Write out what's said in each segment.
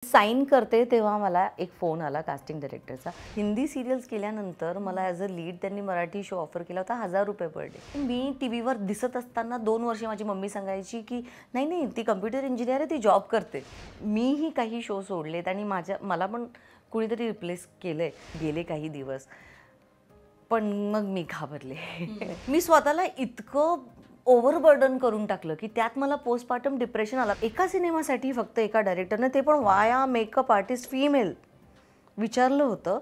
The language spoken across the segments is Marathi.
साइन करते तेव्हा मला एक फोन आला कास्टिंग डायरेक्टरचा. हिंदी सिरियल्स केल्यानंतर मला ॲज अ लीड त्यांनी मराठी शो ऑफर केला होता. 1000 रुपये पर डे. मी टी व्हीवर दिसत असताना 2 वर्षे माझी मम्मी सांगायची की नाही नाही ती कम्प्युटर इंजिनियर आहे, ती जॉब करते. मीही काही शो सोडलेत आणि मला पण कुणीतरी रिप्लेस केलं आहे. गेले काही दिवस पण मग मी घाबरले. मी स्वतःला इतकं ओव्हरबर्डन करून टाकलं की त्यात मला पोस्टपार्टम डिप्रेशन आला. एका सिनेमासाठी फक्त एका डायरेक्टरने, ते पण वाया मेकअप आर्टिस्ट फिमेल, विचारलं होतं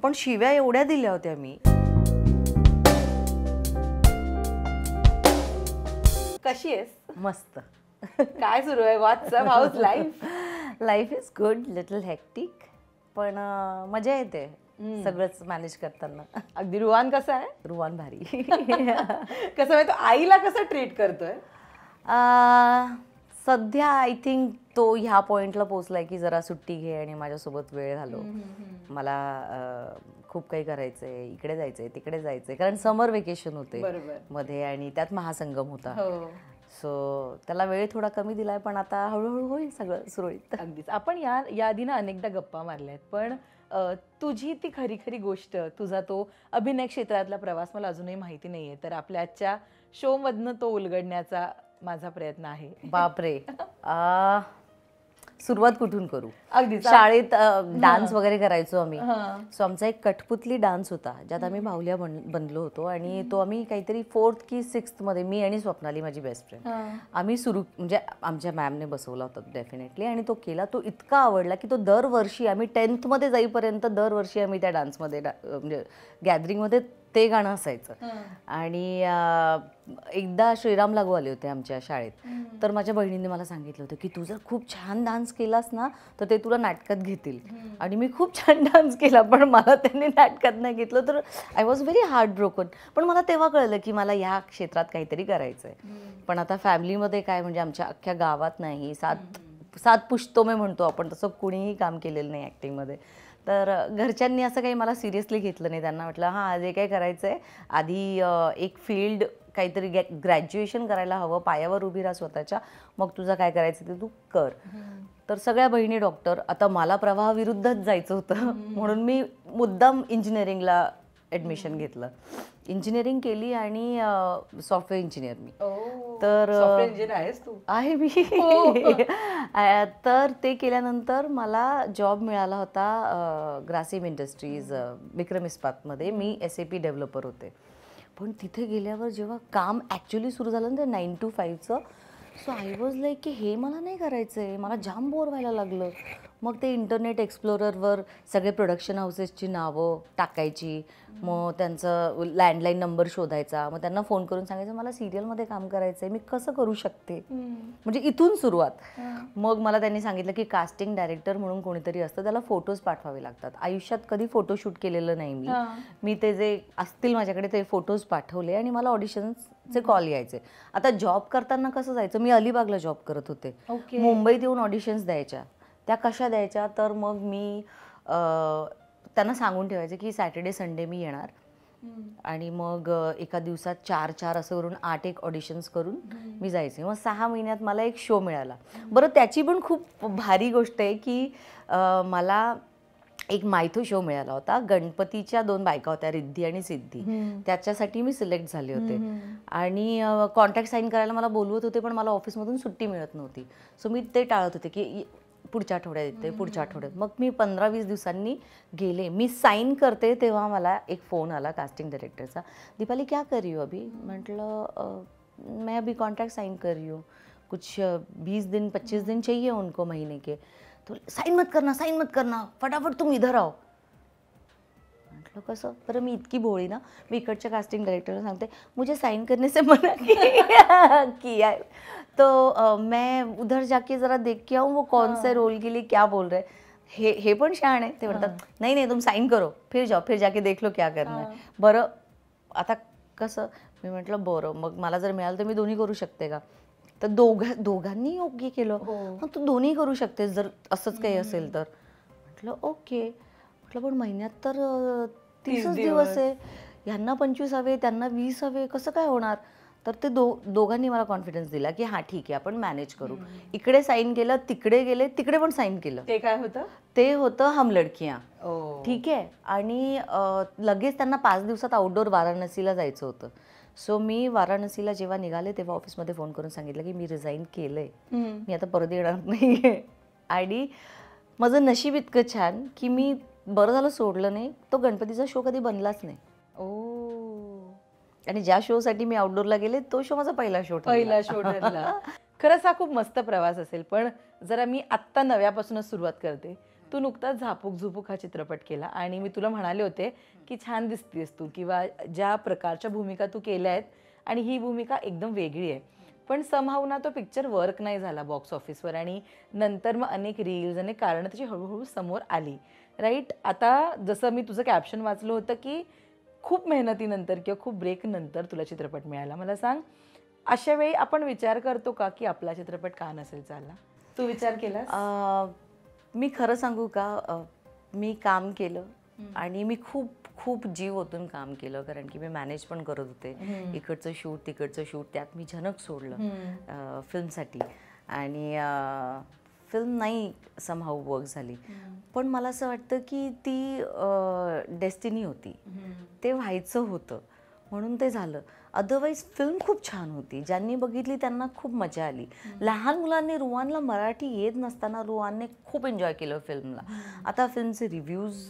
पण शिव्या एवढ्या दिल्या होत्या मी. कशी आहेस? मस्त. काय सुरू आहे? WhatsApp house life? Life is good, little hectic, पण मजा येते सगळंच मॅनेज करताना. अगदी रुवान कसा आहे? रुवान भारी. कसं म्हणजे तो आईला कसं ट्रीट करतोय? सध्या आय थिंक तो ह्या पॉइंटला पोचलाय की जरा सुट्टी घे आणि माझ्यासोबत वेळ घालव. मला खूप काही करायचंय, इकडे जायचंय तिकडे जायचंय, कारण समर वेकेशन होते मध्ये आणि त्यात महासंगम होता. सो त्याला वेळ थोडा कमी दिलाय, पण आता हळूहळू होईल सगळं सुरळीत. अगदीच. आपण या आधी ना अनेकदा गप्पा मारल्यात, पण तुझी ती खरी खरी गोष्ट, तुझा तो अभिनय क्षेत्रातला प्रवास मला अजूनही माहिती नाहीये, तर आपल्या आजच्या शो मधनं तो उलगडण्याचा माझा प्रयत्न आहे. बापरे. सुरुवात कुठून करू? अगदी शाळेत डान्स वगैरे करायचो आम्ही. सो आमचा एक कठपुतली डान्स होता ज्यात आम्ही बाहुल्या बनलो होतो आणि तो आम्ही काहीतरी 4th की 6th मध्ये, मी आणि स्वप्नाली माझी बेस्ट फ्रेंड, आम्ही म्हणजे आमच्या मॅमने बसवला होता डेफिनेटली, आणि तो केला. तो इतका आवडला की तो दरवर्षी आम्ही 10th मध्ये जाईपर्यंत दरवर्षी आम्ही त्या डान्समध्ये म्हणजे गॅदरिंगमध्ये ते गाणं असायचं. आणि एकदा श्रीराम लागू आले होते आमच्या शाळेत, तर माझ्या बहिणीने मला सांगितलं होतं की तू जर खूप छान डान्स केलास ना तर ते तुला नाटकात घेतील. आणि मी खूप छान डान्स केला पण मला त्यांनी नाटकात नाही घेतलं, तर I was very heart broken. पण मला तेव्हा कळलं की मला ह्या क्षेत्रात काहीतरी करायचं आहे. पण आता फॅमिलीमध्ये काय, म्हणजे आमच्या अख्ख्या गावात नाही, सात पुश्तो म्हणतो आपण, तसं कुणीही काम केलेलं नाही ॲक्टिंगमध्ये. तर घरच्यांनी असं काही मला सिरियसली घेतलं नाही. त्यांना म्हटलं हां जे काही करायचं आहे आधी एक फील्ड काहीतरी ग्रॅज्युएशन करायला हवं, पायावर उभी राहा स्वतःच्या, मग तुझं काय करायचं ते तू कर. तर सगळ्या बहिणी डॉक्टर. आता मला प्रवाहाविरुद्धच जायचं होतं म्हणून मी मुद्दाम इंजिनिअरिंगला ॲडमिशन घेतलं. इंजिनिअरिंग केली आणि सॉफ्टवेअर इंजिनियर मी. तर सॉफ्टवेअर इंजिनियर आहेस तू? आहे मी. तर ते केल्यानंतर मला जॉब मिळाला होता ग्रासिम इंडस्ट्रीज विक्रम इस्पातमध्ये. मी SAP डेव्हलपर होते. पण तिथे गेल्यावर जेव्हा काम ॲक्च्युली सुरू झालं ना ते 9 to 5चं, सो आय वॉज लाईक की हे मला नाही करायचं आहे, मला जाम बोर व्हायला लागलं. मग ते इंटरनेट एक्सप्लोररवर सगळे प्रोडक्शन हाऊसेसची नावं टाकायची, मग त्यांचं लँडलाईन नंबर शोधायचा, मग त्यांना फोन करून सांगायचं मला सिरियलमध्ये काम करायचं आहे, मी कसं करू शकते. म्हणजे इथून सुरुवात. मग मला त्यांनी सांगितलं की कास्टिंग डायरेक्टर म्हणून कोणीतरी असतं, त्याला फोटोज पाठवावे लागतात. आयुष्यात कधी फोटोशूट केलेलं नाही मी ते जे असतील माझ्याकडे ते फोटोज पाठवले आणि मला ऑडिशन्सचे कॉल यायचे. आता जॉब करताना कसं जायचं, मी अलिबागला जॉब करत होते. मुंबईत येऊन ऑडिशन्स द्यायच्या. त्या कशा द्यायच्या, तर मग मी त्यांना सांगून ठेवायचे की सॅटर्डे संडे मी येणार, आणि मग एका दिवसात 4 असं करून 8 एक ऑडिशन्स करून मी जायचे. मग 6 महिन्यात मला एक शो मिळाला. बरं त्याची पण खूप भारी गोष्ट आहे की मला एक मायथो शो मिळाला होता. गणपतीच्या 2 बायका होत्या, रिद्धी आणि सिद्धी. त्याच्यासाठी मी सिलेक्ट झाले होते आणि कॉन्ट्रॅक्ट साईन करायला मला बोलवत होते, पण मला ऑफिसमधून सुट्टी मिळत नव्हती. सो मी ते टाळत होते की पुढच्या आठवड्यात येते, पुढच्या आठवड्यात. मग मी 15-20 दिवसांनी गेले. मी साईन करते तेव्हा मला एक फोन आला कास्टिंग डायरेक्टरचा. दीपाली क्या कर रही हो अभी? म्हटलं मैं अभी कॉन्ट्रैक्ट साइन कर रही हूँ, कुछ 20 दिन 25 दिन चाहिए उनको महीने के. तो साइन मत करना, फटाफट तुम इधर आओ. म्हटलं कसं? बरं मी इतकी भोळी ना, मी इकडच्या कास्टिंग डायरेक्टरला सांगते मुझे साइन करने से मना किया है, तो मैं उधर जाके ज़रा देख के आऊँ वो कौन से रोल के लिए क्या बोल रहे. हे पण शहाण आहे. ते म्हणतात नाही नाही तुम साइन करो, फिर जाओ, फिर जाके देख लो क्या करना है. बरं आता कसं? मी म्हटलं बरं मग मला जर मिळालं तर मी दोन्ही करू शकते का? तर दोघांनी योग्य केलं. मग तू दोन्ही करू शकतेस जर असंच काही असेल तर. म्हटलं ओके. म्हटलं पण महिन्यात तर 30 दिवस आहे, ह्यांना 25 हवे, त्यांना 20 हवे, कसं काय होणार? तर ते दोघांनी मला कॉन्फिडन्स दिला की हां ठीक आहे आपण मॅनेज करू. इकडे साईन केलं, तिकडे गेले, तिकडे पण साईन केलं. ते काय होतं? ते होतं हम लडकियां. ओ, ठीक आहे. आणि लगेच त्यांना 5 दिवसात आउटडोर वाराणसीला जायचं होतं. सो मी वाराणसीला जेव्हा निघाले तेव्हा ऑफिसमध्ये फोन करून सांगितलं की मी रिझाईन केलंय, मी आता परत येणार नाही आहे. आणि माझं नशीब इतकं छान की मी बरं झालं सोडलं नाही. तो गणपतीचा शो कधी बनलाच नाही. ओ, आणि ज्या शोसाठी मी आउटडोरला गेले तो शो माझा पहिला शो पहिला शो ठरला. खरंच हा खूप मस्त प्रवास असेल. पण जरा मी आत्ता नव्यापासूनच सुरुवात करते. तू नुकताच झापूक झुपूक हा चित्रपट केला आणि मी तुला म्हणाले होते की छान दिसतेस तू, किंवा ज्या प्रकारच्या भूमिका तू केल्या आहेत आणि ही भूमिका एकदम वेगळी आहे. पण समहाऊ ना तो पिक्चर वर्क नाही झाला बॉक्स ऑफिसवर, आणि नंतर मग अनेक रील्स, अनेक कारणं त्याची हळूहळू समोर आली, राईट. आता जसं मी तुझं कॅप्शन वाचलं होतं की खूप मेहनतीनंतर किंवा खूप ब्रेक नंतर तुला चित्रपट मिळाला. मला सांग, अशा वेळी आपण विचार करतो का की आपला चित्रपट का नसेल चालला? तू विचार केलास? मी खरं सांगू का, मी काम केलं आणि मी खूप खूप जीव ओतून काम केलं, कारण की मी मॅनेज पण करत होते. इकडचं शूट तिकडचं शूट, त्यात मी झनक सोडलं फिल्मसाठी आणि फिल्म नाही समहाऊ वर्क झाली. पण मला असं वाटतं की ती डेस्टिनी होती, ते व्हायचं होतं म्हणून ते झालं. अदरवाईज फिल्म खूप छान होती, ज्यांनी बघितली त्यांना खूप मजा आली. लहान मुलांनी, रुवानला मराठी येत नसताना रुवानने खूप एन्जॉय केलं फिल्मला. आता फिल्मचे रिव्ह्यूज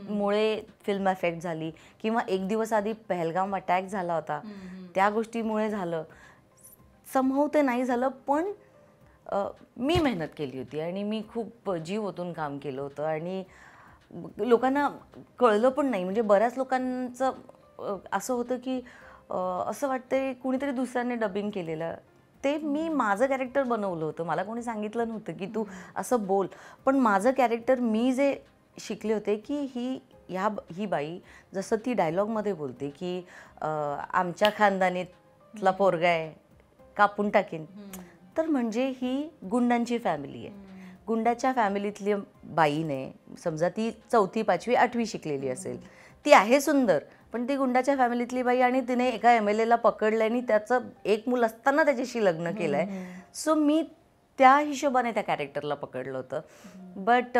मुळे फिल्म अफेक्ट झाली, किंवा एक दिवस आधी पहलगाम अटॅक झाला होता त्या गोष्टीमुळे झालं, समहाऊ ते नाही झालं. पण मी मेहनत केली होती आणि मी खूप जीव ओतून काम केलं होतं आणि लोकांना कळलं पण नाही. म्हणजे बऱ्याच लोकांचं असं होतं की असं वाटतंय कुणीतरी दुसऱ्याने डबिंग केलेलं. ते मी माझं कॅरेक्टर बनवलं होतं, मला कोणी सांगितलं नव्हतं की तू असं बोल. पण माझं कॅरेक्टर मी जे शिकले होते की ही बाई जसं ती डायलॉगमध्ये बोलते की आमच्या खानदानीतला पोरगा आहे, कापून टाकेन. तर म्हणजे ही गुंडांची फॅमिली आहे. गुंडाच्या फॅमिलीतली बाईने, समजा ती 4थी 5वी 8वी शिकलेली असेल, ती आहे सुंदर, पण ती गुंडाच्या फॅमिलीतली बाई आणि तिने एका MLA पकडलं आणि त्याचं एक मूल असताना त्याच्याशी लग्न केलं आहे. सो मी त्या हिशोबाने त्या कॅरेक्टरला पकडलं होतं. बट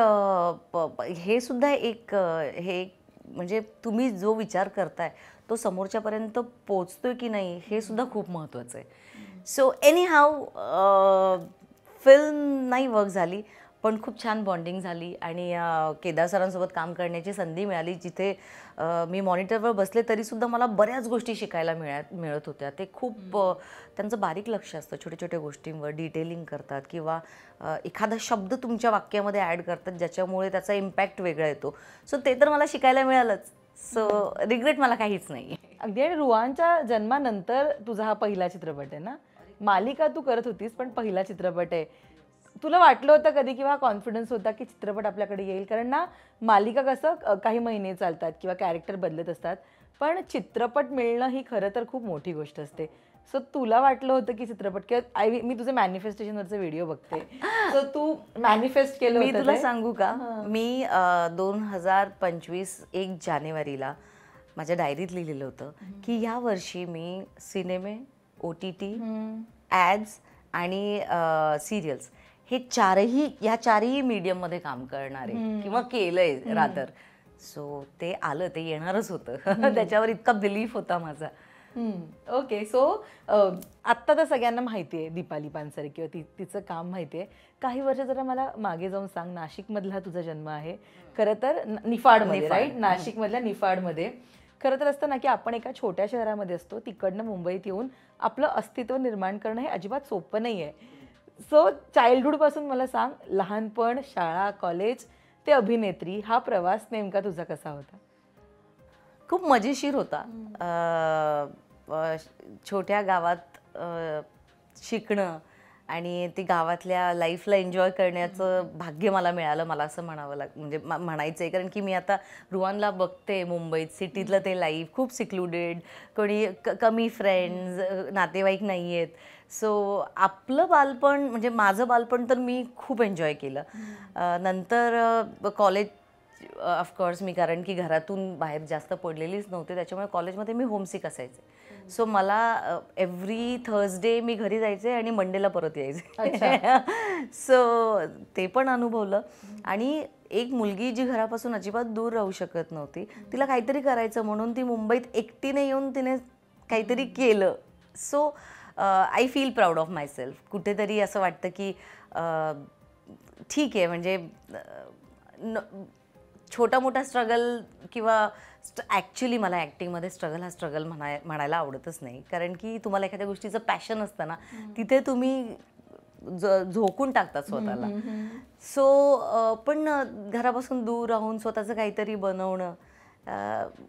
हे सुद्धा एक हे म्हणजे तुम्ही जो विचार करताय तो समोरच्यापर्यंत पोचतोय की नाही हे सुद्धा खूप महत्त्वाचं आहे. सो एनी हाऊ फिल्म नाही वर्क झाली, पण खूप छान बॉन्डिंग झाली आणि केदार सरांसोबत काम करण्याची संधी मिळाली, जिथे मी मॉनिटरवर बसले तरीसुद्धा मला बऱ्याच गोष्टी शिकायला मिळत होत्या. ते खूप त्यांचं बारीक लक्ष असतं, छोट्या छोट्या गोष्टींवर डिटेलिंग करतात, किंवा एखादा शब्द तुमच्या वाक्यामध्ये ॲड करतात ज्याच्यामुळे त्याचा इम्पॅक्ट वेगळा येतो. सो ते तर मला शिकायला मिळालंच. सो रिग्रेट मला काहीच नाही. अगदी. आणि रुवानच्या जन्मानंतर तुझा हा पहिला चित्रपट आहे ना? मालिका तू करत होतीस, पण पहिला चित्रपट आहे. तुला वाटलं होतं कधी, किंवा कॉन्फिडन्स होता की चित्रपट आपल्याकडे येईल? कारण ना मालिका कसं काही महिने चालतात किंवा कॅरेक्टर बदलत असतात, पण चित्रपट मिळणं ही खरं तर खूप मोठी गोष्ट असते. सो तुला वाटलं होतं की चित्रपट, किंवा मी तुझे मॅनिफेस्टेशनवरचे व्हिडिओ बघते, सो तू मॅनिफेस्ट केलं मी होतं तुला ते? सांगू का, मी 2025 1 जानेवारीला माझ्या डायरीत लिहिलेलं होतं की या वर्षी मी सिनेमे, OTT, ॲड्स आणि सिरियल्स हे या चारही मीडियममध्ये काम करणार आहे, किंवा केलंय रादर. सो ते आलं, ते येणारच होतं. त्याच्यावर इतका बिलीफ होता माझा. ओके. सो आत्ता तर सगळ्यांना माहिती आहे दीपाली पानसरे, किंवा तिचं काम माहिती आहे. काही वर्ष जरा मला मागे जाऊन सांग, नाशिकमधला तुझा जन्म आहे खरं तर, निफाडमध्ये, राईट? नाशिकमधल्या निफाडमध्ये. खरं तर असतं ना की आपण एका छोट्या शहरामध्ये असतो, तिकडनं मुंबईत येऊन आपलं अस्तित्व निर्माण करणं हे अजिबात सोपं नाही आहे. सो चाइल्डहूडपासून मला सांग, लहानपण, शाळा, कॉलेज ते अभिनेत्री, हा प्रवास नेमका तुझा कसा होता? खूप मजेशीर होता. छोट्या गावात शिकणं आणि ती गावातल्या लाईफला एन्जॉय करण्याचं भाग्य मला मिळालं, मला असं म्हणावं म्हणजे म्हणायचं आहे. कारण की मी आता रुवानला बघते मुंबईत, सिटीतलं ते लाईफ खूप सिक्लुडेड, कोणी कमी फ्रेंड्स, नातेवाईक नाही आहेत. सो आपलं बालपण, म्हणजे माझं बालपण तर मी खूप एन्जॉय केलं. नंतर कॉलेज ऑफकोर्स मी, कारण की घरातून बाहेर जास्त पडलेलीच नव्हते, त्याच्यामुळे कॉलेजमध्ये मी होमसिक असायचे. सो मला एव्हरी थर्सडे मी घरी जायचे आणि मंडेला परत यायचे. सो ते पण अनुभवलं. आणि एक मुलगी जी घरापासून अजिबात दूर राहू शकत नव्हती, तिला काहीतरी करायचं म्हणून ती मुंबईत एकटीने येऊन तिने काहीतरी केलं. So I feel proud of my self. कुठेतरी असं वाटतं की ठीक आहे, म्हणजे छोटा मोठा स्ट्रगल किंवा ॲक्च्युली मला ॲक्टिंगमध्ये हा स्ट्रगल म्हणायला आवडतच नाही. कारण की तुम्हाला एखाद्या गोष्टीचं पॅशन असतं ना, तिथे तुम्ही झोकून टाकतात स्वतःला. सो पण घरापासून दूर राहून स्वतःचं काहीतरी बनवणं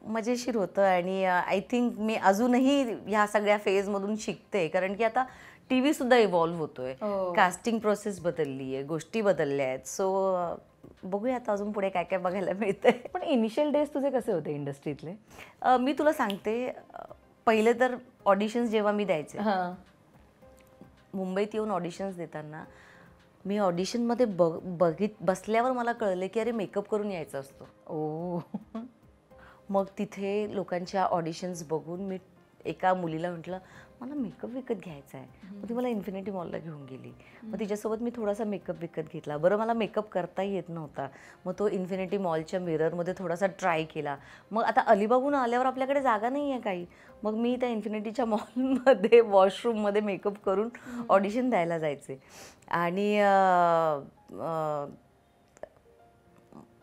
मजेशीर होतं. आणि आय थिंक मी अजूनही ह्या सगळ्या फेजमधून शिकते. कारण की आता टी व्हीसुद्धा इव्हॉल्व्ह होतोय, कास्टिंग प्रोसेस बदलली आहे, गोष्टी बदलल्या आहेत. सो बघूया आता अजून पुढे काय काय बघायला मिळतंय. पण इनिशियल डेज तुझे कसे होते इंडस्ट्रीतले? मी तुला सांगते, पहिले तर ऑडिशन्स जेव्हा मी द्यायचे, मुंबईत येऊन ऑडिशन्स देताना मी ऑडिशनमध्ये बसल्यावर मला कळलं की अरे मेकअप करून यायचा असतो. मग तिथे लोकांच्या ऑडिशन्स बघून मी एका मुलीला म्हटलं मला मेकअप विकत घ्यायचा आहे. मग ती मला इन्फिनिटी मॉलला घेऊन गेली. मग तिच्यासोबत मी थोडासा मेकअप विकत घेतला. बरं मला मेकअप करताही येत नव्हता. मग तो इन्फिनिटी मॉलच्या मिररमध्ये थोडासा ट्राय केला. मग आता अलिबागहून आल्यावर आपल्याकडे जागा नाही आहे काही. मग मी त्या इन्फिनिटीच्या मॉलमध्ये वॉशरूममध्ये मेकअप करून ऑडिशन द्यायला जायचे. आणि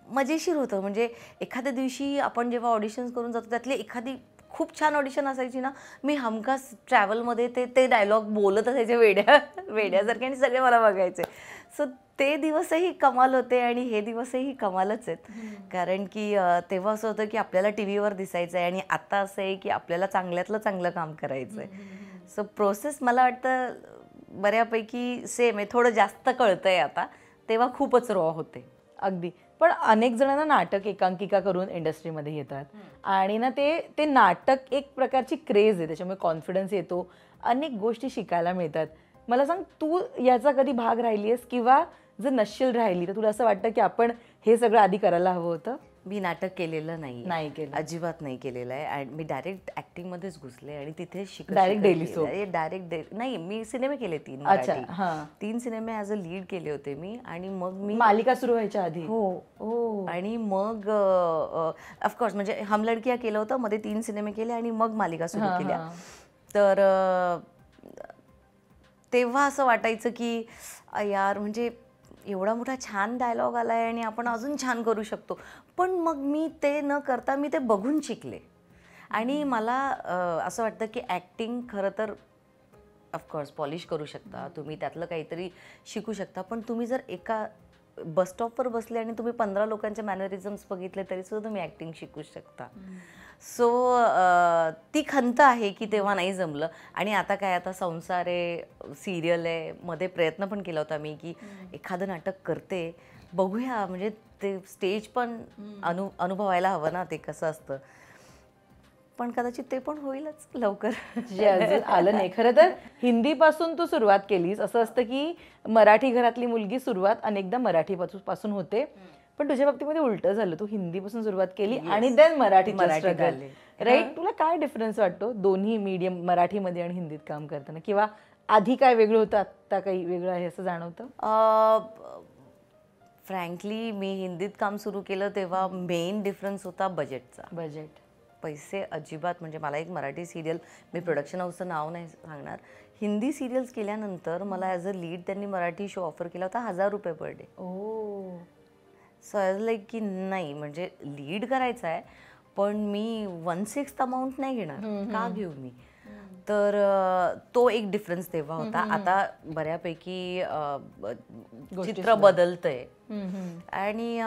मजेशीर होतं. म्हणजे एखाद्या दिवशी आपण जेव्हा ऑडिशन्स करून जातो त्यातली एखादी खूप छान ऑडिशन असायची ना, मी हमखास ट्रॅव्हलमध्ये ते डायलॉग बोलत असायचे वेड्यासारखे आणि सगळे मला बघायचे. सो ते दिवसही कमाल होते आणि हे दिवसही कमालच आहेत. कारण की तेव्हा असं होतं की आपल्याला टी व्हीवर दिसायचं आहे आणि आता असं आहे की आपल्याला चांगल्यातलं चांगलं काम करायचं आहे. सो प्रोसेस मला वाटतं बऱ्यापैकी सेम आहे. थोडं जास्त कळतं आहे आता, तेव्हा खूपच रॉ होते. अगदी. पण अनेक जणांना नाटक एकांकिका करून इंडस्ट्रीमध्ये येतात आणि ना ते नाटक एक प्रकारची क्रेज आहे, त्याच्यामुळे कॉन्फिडन्स येतो, अनेक गोष्टी शिकायला मिळतात. मला सांग, तू याचा कधी भाग राहिली आहेस किंवा जर नसशील राहिली तर तुला असं वाटतं की आपण हे सगळं आधी करायला हवं होतं? मी नाटक केलेलं नाही केलं, अजिबात नाही केलेलं आहे. आणि मी डायरेक्ट ॲक्टिंगमध्येच घुसले आणि तिथे डायरेक्ट डेली सोप? डायरेक्ट नाही, मी सिनेमे केले 3. अच्छा. 3 सिनेमे ॲज अ लीड केले होते मी. आणि मग मी मालिका सुरू व्हायच्या आधी? हो. आणि मग ऑफकोर्स म्हणजे हम लडकिया केलं होतं, मध्ये 3 सिनेमे केले आणि मग मालिका सुरू केल्या. तर तेव्हा असं वाटायचं की यार, म्हणजे एवढा मोठा छान डायलॉग आला आहे आणि आपण अजून छान करू शकतो. पण मग मी ते न करता मी ते बघून शिकले. आणि मला असं वाटतं की ॲक्टिंग खरं तर ऑफकोर्स पॉलिश करू शकता तुम्ही, त्यातलं काहीतरी शिकू शकता. पण तुम्ही जर एका बसस्टॉपवर बसले आणि तुम्ही 15 लोकांचे मॅनरिझम्स बघितले तरीसुद्धा तुम्ही ॲक्टिंग शिकू शकता. सो ती खंत आहे की तेव्हा नाही जमलं. आणि आता काय, आता संसार आहे, सिरियल आहे, मध्ये प्रयत्न पण केला होता मी की एखादं नाटक करते, बघूया, म्हणजे ते स्टेज पण अनुभवायला हवं ना ते कसं असतं. पण कदाचित ते पण होईलच लवकर. जे अजून आलं नाही. खरं तर हिंदीपासून तू सुरुवात केलीस. असं असतं की मराठी घरातली मुलगी सुरुवात अनेकदा मराठीपासून होते, पण तुझ्या बाबतीमध्ये उलटं झालं. तू हिंदीपासून सुरुवात केली आणि देन मराठी झाले. राईट? तुला काय डिफरन्स वाटतो दोन्ही मीडियम, मराठीमध्ये आणि हिंदीत काम करताना? किंवा आधी काय वेगळं होतं, आत्ता काही वेगळं आहे असं जाणवतं? फ्रँकली मी हिंदीत काम सुरू केलं तेव्हा मेन डिफरन्स होता बजेटचा. बजेट, पैसे अजिबात, म्हणजे मला एक मराठी सिरियल, मी प्रोडक्शन हाऊसचं नाव नाही सांगणार, हिंदी सिरियल्स केल्यानंतर मला ॲज अ लीड त्यांनी मराठी शो ऑफर केला होता 1000 रुपये per day. So I was like की नाही, म्हणजे लीड करायचं आहे पण मी 1/6 अमाऊंट नाही घेणार, का घेऊ मी? तर तो एक डिफरन्स तेव्हा होता. आता बऱ्यापैकी चित्र बदलतंय. आणि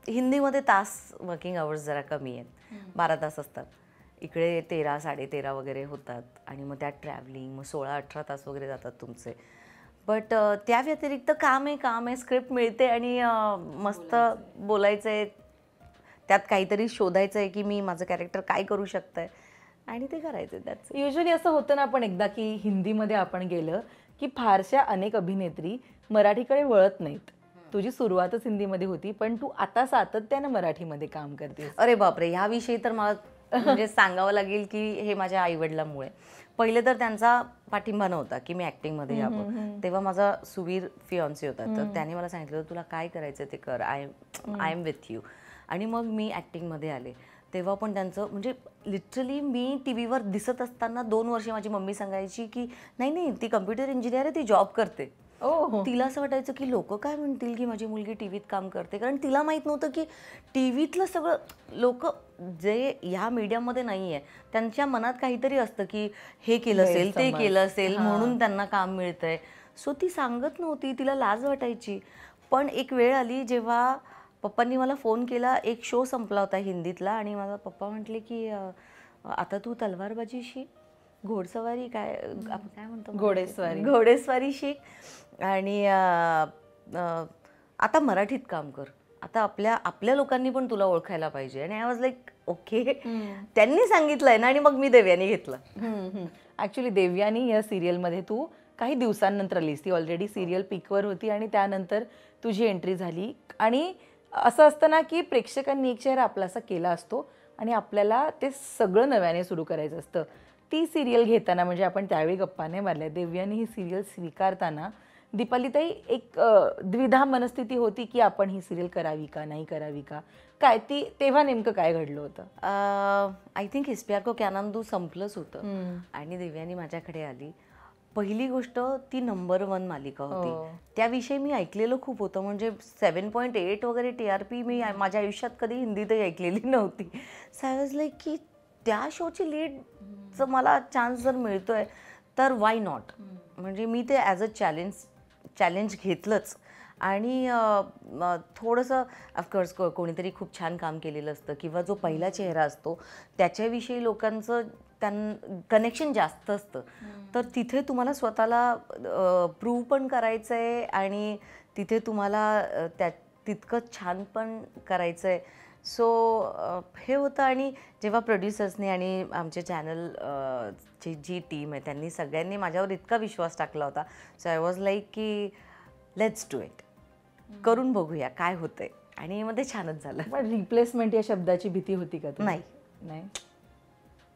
हिंदीमध्ये तास, वर्किंग आवर्स जरा कमी आहेत, 12 तास असतात. इकडे 13, 13.5 वगैरे होतात. आणि मग त्यात ट्रॅव्हलिंग, मग 16-18 तास वगैरे जातात तुमचे. बट त्या व्यतिरिक्त काम आहे, स्क्रिप्ट मिळते आणि मस्त बोलायचं आहे, त्यात काहीतरी शोधायचं आहे की मी माझं कॅरेक्टर काय करू शकतंय आणि ते करायचं. त्याच युजली असं होतं ना आपण एकदा की हिंदीमध्ये आपण गेलं की फारशा अनेक अभिनेत्री मराठीकडे वळत नाहीत. तुझी सुरुवातच हिंदीमध्ये होती, पण तू आता सातत्यानं मराठीमध्ये काम करतेस. अरे बापरे, ह्याविषयी तर मला म्हणजे सांगावं लागेल की हे माझ्या आईवडिलांमुळे. पहिले तर त्यांचा पाठिंबा नव्हता की मी ॲक्टिंगमध्ये यावं. तेव्हा माझा सुवीर फियॉन्सी होता, तर त्याने मला सांगितलं तुला काय करायचं ते कर, आय एम विथ यू. आणि मग मी ॲक्टिंगमध्ये आले. तेव्हा पण त्यांचं म्हणजे लिटरली मी टी व्हीवर दिसत असताना 2 वर्ष माझी मम्मी सांगायची की नाही नाही ती कम्प्युटर इंजिनियर आहे, ती जॉब करते. तिला असं वाटायचं की लोक काय म्हणतील की माझी मुलगी टी व्हीत काम करते, कारण तिला माहीत नव्हतं की टी व्हीतलं सगळं लोक जे ह्या मीडियममध्ये नाही आहे त्यांच्या मनात काहीतरी असतं की हे केलं असेल ते केलं असेल म्हणून त्यांना काम मिळतंय. सो ती सांगत नव्हती, तिला लाज वाटायची. पण एक वेळ आली जेव्हा पप्पांनी मला फोन केला, एक शो संपला होता हिंदीतला आणि माझा पप्पा म्हटले की आता तू तलवारबाजी शिक, घोडसवारी काय आपण काय म्हणतो घोडेस्वारी शिक आणि आता मराठीत काम कर, आता आपल्या लोकांनी पण तुला ओळखायला पाहिजे. आणि आय वॉज लाईक ओके, त्यांनी सांगितलंय ना. आणि मग मी देवयानी घेतलं. ॲक्च्युली देवयानी या सिरियलमध्ये तू काही दिवसांनंतर आलीस, ती ऑलरेडी सिरियल पीकवर होती आणि त्यानंतर तुझी एंट्री झाली. आणि असं असतं ना की प्रेक्षकांनी एक चेहरा आपलासा केला असतो आणि आपल्याला ते सगळं नव्याने सुरू करायचं असतं. ती सिरियल घेताना म्हणजे आपण त्यावेळी गप्पा नाही मारल्या, देवयानी ही सिरियल स्वीकारताना दीपालीताई एक द्विधा मनस्थिती होती की आपण ही सिरियल करावी का नाही करावी का, काय ती तेव्हा नेमकं काय घडलं होतं? आय थिंक इस प्यार को क्या नाम दूं संपलंच होतं आणि देवयानी माझ्याकडे आली. पहिली गोष्ट ती नंबर 1 मालिका होती. त्याविषयी मी ऐकलेलं खूप होतं, म्हणजे 7.8 वगैरे TRP मी माझ्या आयुष्यात कधी हिंदीतही ऐकलेली नव्हती. सो आय वॉज लाईक की त्या शोची लीडचं मला चान्स जर मिळतोय तर वाय नॉट. म्हणजे मी ते ॲज अ चॅलेंज घेतलंच. आणि थोडंसं ऑफकोर्स कोणीतरी खूप छान काम केलेलं असतं किंवा जो पहिला चेहरा असतो त्याच्याविषयी लोकांचं कनेक्शन जास्त असतं, तर तिथे तुम्हाला स्वतःला प्रूव्ह पण करायचं आहे आणि तिथे तुम्हाला तितकं छान पण करायचं आहे. सो हे होतं. आणि जेव्हा प्रोड्युसर्सनी आणि आमचे चॅनल जी टीम आहे त्यांनी सगळ्यांनी माझ्यावर इतका विश्वास टाकला होता. सो आय वॉज लाईक की लेट्स डू इट, करून बघूया काय होतंय. आणि मध्ये छानच झालं. पण रिप्लेसमेंट या शब्दाची भीती होती का? नाही,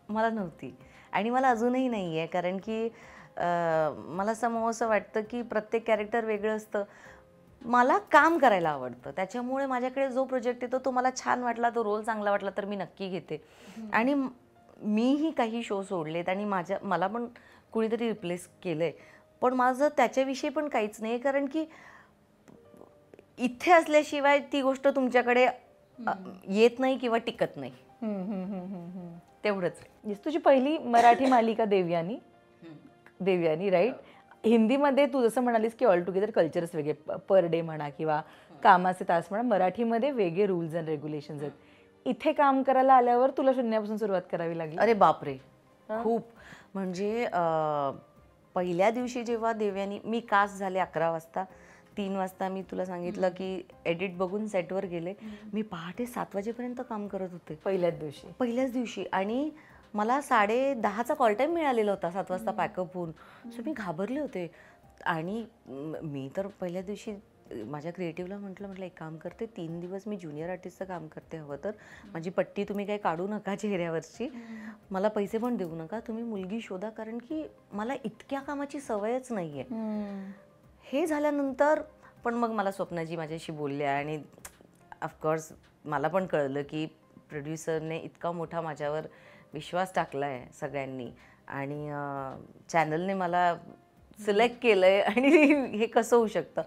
मला नव्हती आणि मला अजूनही नाही आहे. कारण की मला असं वाटतं की प्रत्येक कॅरेक्टर वेगळं असतं. मला काम करायला आवडतं, त्याच्यामुळे माझ्याकडे जो प्रोजेक्ट येतो तो मला छान वाटला, तो रोल चांगला वाटला तर मी नक्की घेते. आणि मीही काही शो सोडलेत आणि मला पण कुणीतरी रिप्लेस केलं आहे, पण माझं त्याच्याविषयी पण काहीच नाही. कारण की इथे असल्याशिवाय ती गोष्ट तुमच्याकडे येत नाही किंवा टिकत नाही. तेवढंच. तुझी पहिली मराठी मालिका देवयानी, राईट. हिंदीमध्ये तू जसं म्हणालीस की ऑल टुगेदर कल्चर्स वेगळे, पर डे म्हणा किंवा कामाचे तास म्हणा, मराठीमध्ये वेगळे रूल्स अँड रेग्युलेशन्स आहेत. इथे काम करायला आल्यावर तुला शून्यापासून सुरुवात करावी लागली? अरे बापरे, खूप. म्हणजे पहिल्या दिवशी जेव्हा देवयानी मी कास्ट झाले 11 वाजता, 3 वाजता मी तुला सांगितलं की एडिट बघून सेटवर गेले. मी पहाटे 7 वाजेपर्यंत काम करत होते पहिल्याच दिवशी. आणि मला 10:30चा कॉल टाईम मिळालेला होता 7 वाजता पॅकअप होऊन. सो मी घाबरले होते. आणि मी तर पहिल्या दिवशी माझ्या क्रिएटिव्हला म्हटलं एक काम करते, 3 दिवस मी ज्युनियर आर्टिस्टचं काम करते, हवं तर माझी पट्टी तुम्ही काही काढू नका चेहऱ्यावरची, मला पैसे पण देऊ नका, तुम्ही मुलगी शोधा, कारण की मला इतक्या कामाची सवयच नाही आहे. हे झाल्यानंतर पण मग मला स्वप्नाजी माझ्याशी बोलल्या आणि ऑफकोर्स मला पण कळलं की प्रोड्युसरने इतका मोठा माझ्यावर विश्वास टाकला आहे सगळ्यांनी आणि चॅनलने मला सिलेक्ट केलं आहे आणि हे कसं होऊ शकतं.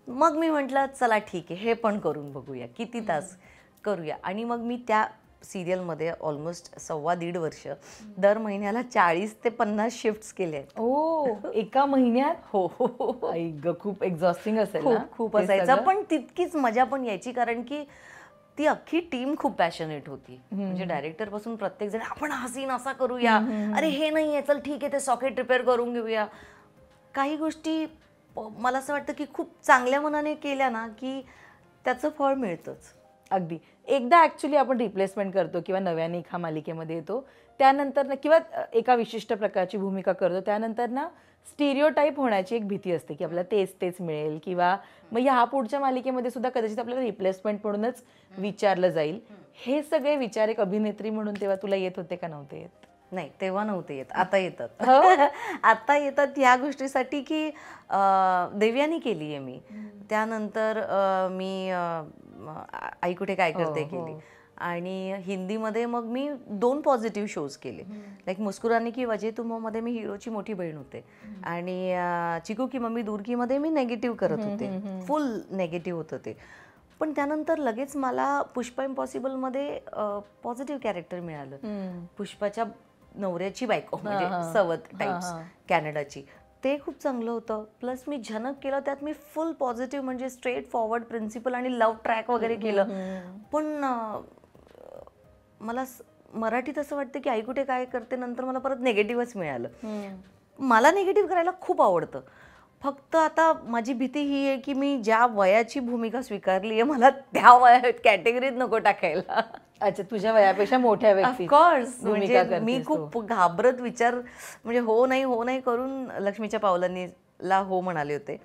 मग मी म्हटलं चला ठीक आहे, हे पण करून बघूया, किती तास करूया. आणि मग मी त्या सिरियलमध्ये ऑलमोस्ट 1.25 वर्ष दर महिन्याला 40 ते 50 शिफ्ट्स केले आहेत. एका महिन्यात? हो. खूप एक्झॉस्टिंग असेल. खूप असायचं, पण तितकीच मजा पण यायची, कारण की ती अख्खी टीम खूप पॅशनेट होती. म्हणजे डायरेक्टर पासून प्रत्येक जण आपण हा सीन असा करूया, अरे हे नाही आहे, चल ठीक आहे ते सॉकेट रिपेअर करून घेऊया. काही गोष्टी मला असं वाटतं की खूप चांगल्या मनाने केल्या ना की त्याचं फळ मिळतंच. अगदी. एकदा ऍक्च्युली आपण रिप्लेसमेंट करतो किंवा नव्याने एका मालिकेमध्ये येतो, त्यानंतर ना किंवा एका विशिष्ट प्रकारची भूमिका करतो, त्यानंतर ना स्टिरियोटाईप होण्याची एक भीती असते की आपल्याला तेच तेच मिळेल किंवा मग ह्या पुढच्या मालिकेमध्ये सुद्धा कदाचित आपल्याला रिप्लेसमेंट म्हणूनच विचारलं जाईल. हे सगळे विचार एक अभिनेत्री म्हणून तेव्हा तुला येत होते का नव्हते येत? नाही, तेव्हा नव्हते येत, आता येतात. आता येतात ह्या गोष्टीसाठी की देवयानी केली आहे मी. त्यानंतर मी आई कुठे काय करते केली. आणि हिंदीमध्ये मग मी 2 पॉझिटिव्ह शोज केले. लाईक मुस्कुराने की वजह तुम मध्ये मी हिरोची मोठी बहीण होते. आणि चिकू की मम्मी दूर की मध्ये मी नेगेटिव्ह करत होते, फुल नेगेटिव्ह होतं ते. पण त्यानंतर लगेच मला पुष्पा इम्पॉसिबलमध्ये पॉझिटिव्ह कॅरेक्टर मिळालं. पुष्पाच्या नवऱ्याची बायको म्हणजे सवत टाइप्स कॅनडाची, ते खूप चांगलं होतं. प्लस मी झनक केलं, त्यात मी फुल पॉझिटिव्ह म्हणजे स्ट्रेट फॉरवर्ड प्रिन्सिपल आणि लव्ह ट्रॅक वगैरे केलं. पण मला मराठीत असं वाटतं की आई कुठे काय करते नंतर मला परत निगेटिव्हच मिळालं. मला निगेटिव्ह करायला खूप आवडतं. फक्त आता माझी भीती ही आहे की मी ज्या वयाची भूमिका स्वीकारली आहे मला त्या वयात कॅटेगरीत नको टाकायला. अच्छा, तुझ्या वयापेक्षा मोठ्या व्यक्ती ऑफकोर्स. म्हणजे मी खूप घाबरत विचार म्हणजे हो नाही करून लक्ष्मीच्या पावलांनी हो म्हणाले होते.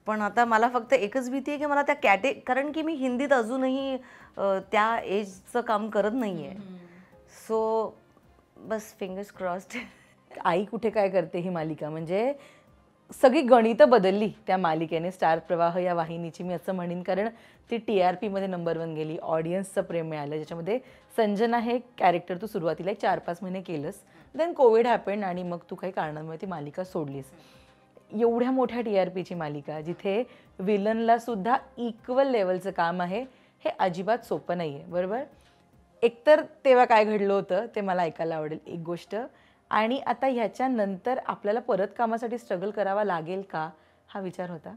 पण आता मला फक्त एकच भीती आहे की मला त्या कारण की मी हिंदीत अजूनही त्या एजचं काम करत नाहीये. सो बस फिंगर्स क्रॉस्ड. आई कुठे काय करते ही मालिका म्हणजे सगळी गणितं बदलली त्या मालिकेने, स्टार प्रवाह या वाहिनीची मी असं म्हणेन. कारण ती TRP मध्ये नंबर 1 गेली, ऑडियन्सचं प्रेम मिळालं. ज्याच्यामध्ये संजना हे कॅरेक्टर तू सुरुवातीला 4-5 महिने केलंस, देन कोविड हॅपेंड आणि मग तू काही कारणांमुळे ती मालिका सोडलीस. एवढ्या मोठ्या TRPची मालिका जिथे विलनला सुद्धा इक्वल लेवलचं काम आहे, हे अजिबात सोपं नाही आहे, बरोबर? एकतर तेव्हा काय घडलं होतं ते मला ऐकायला आवडेल एक गोष्ट. आणि आता ह्याच्यानंतर आपल्याला परत कामासाठी स्ट्रगल करावा लागेल का, हा विचार होता?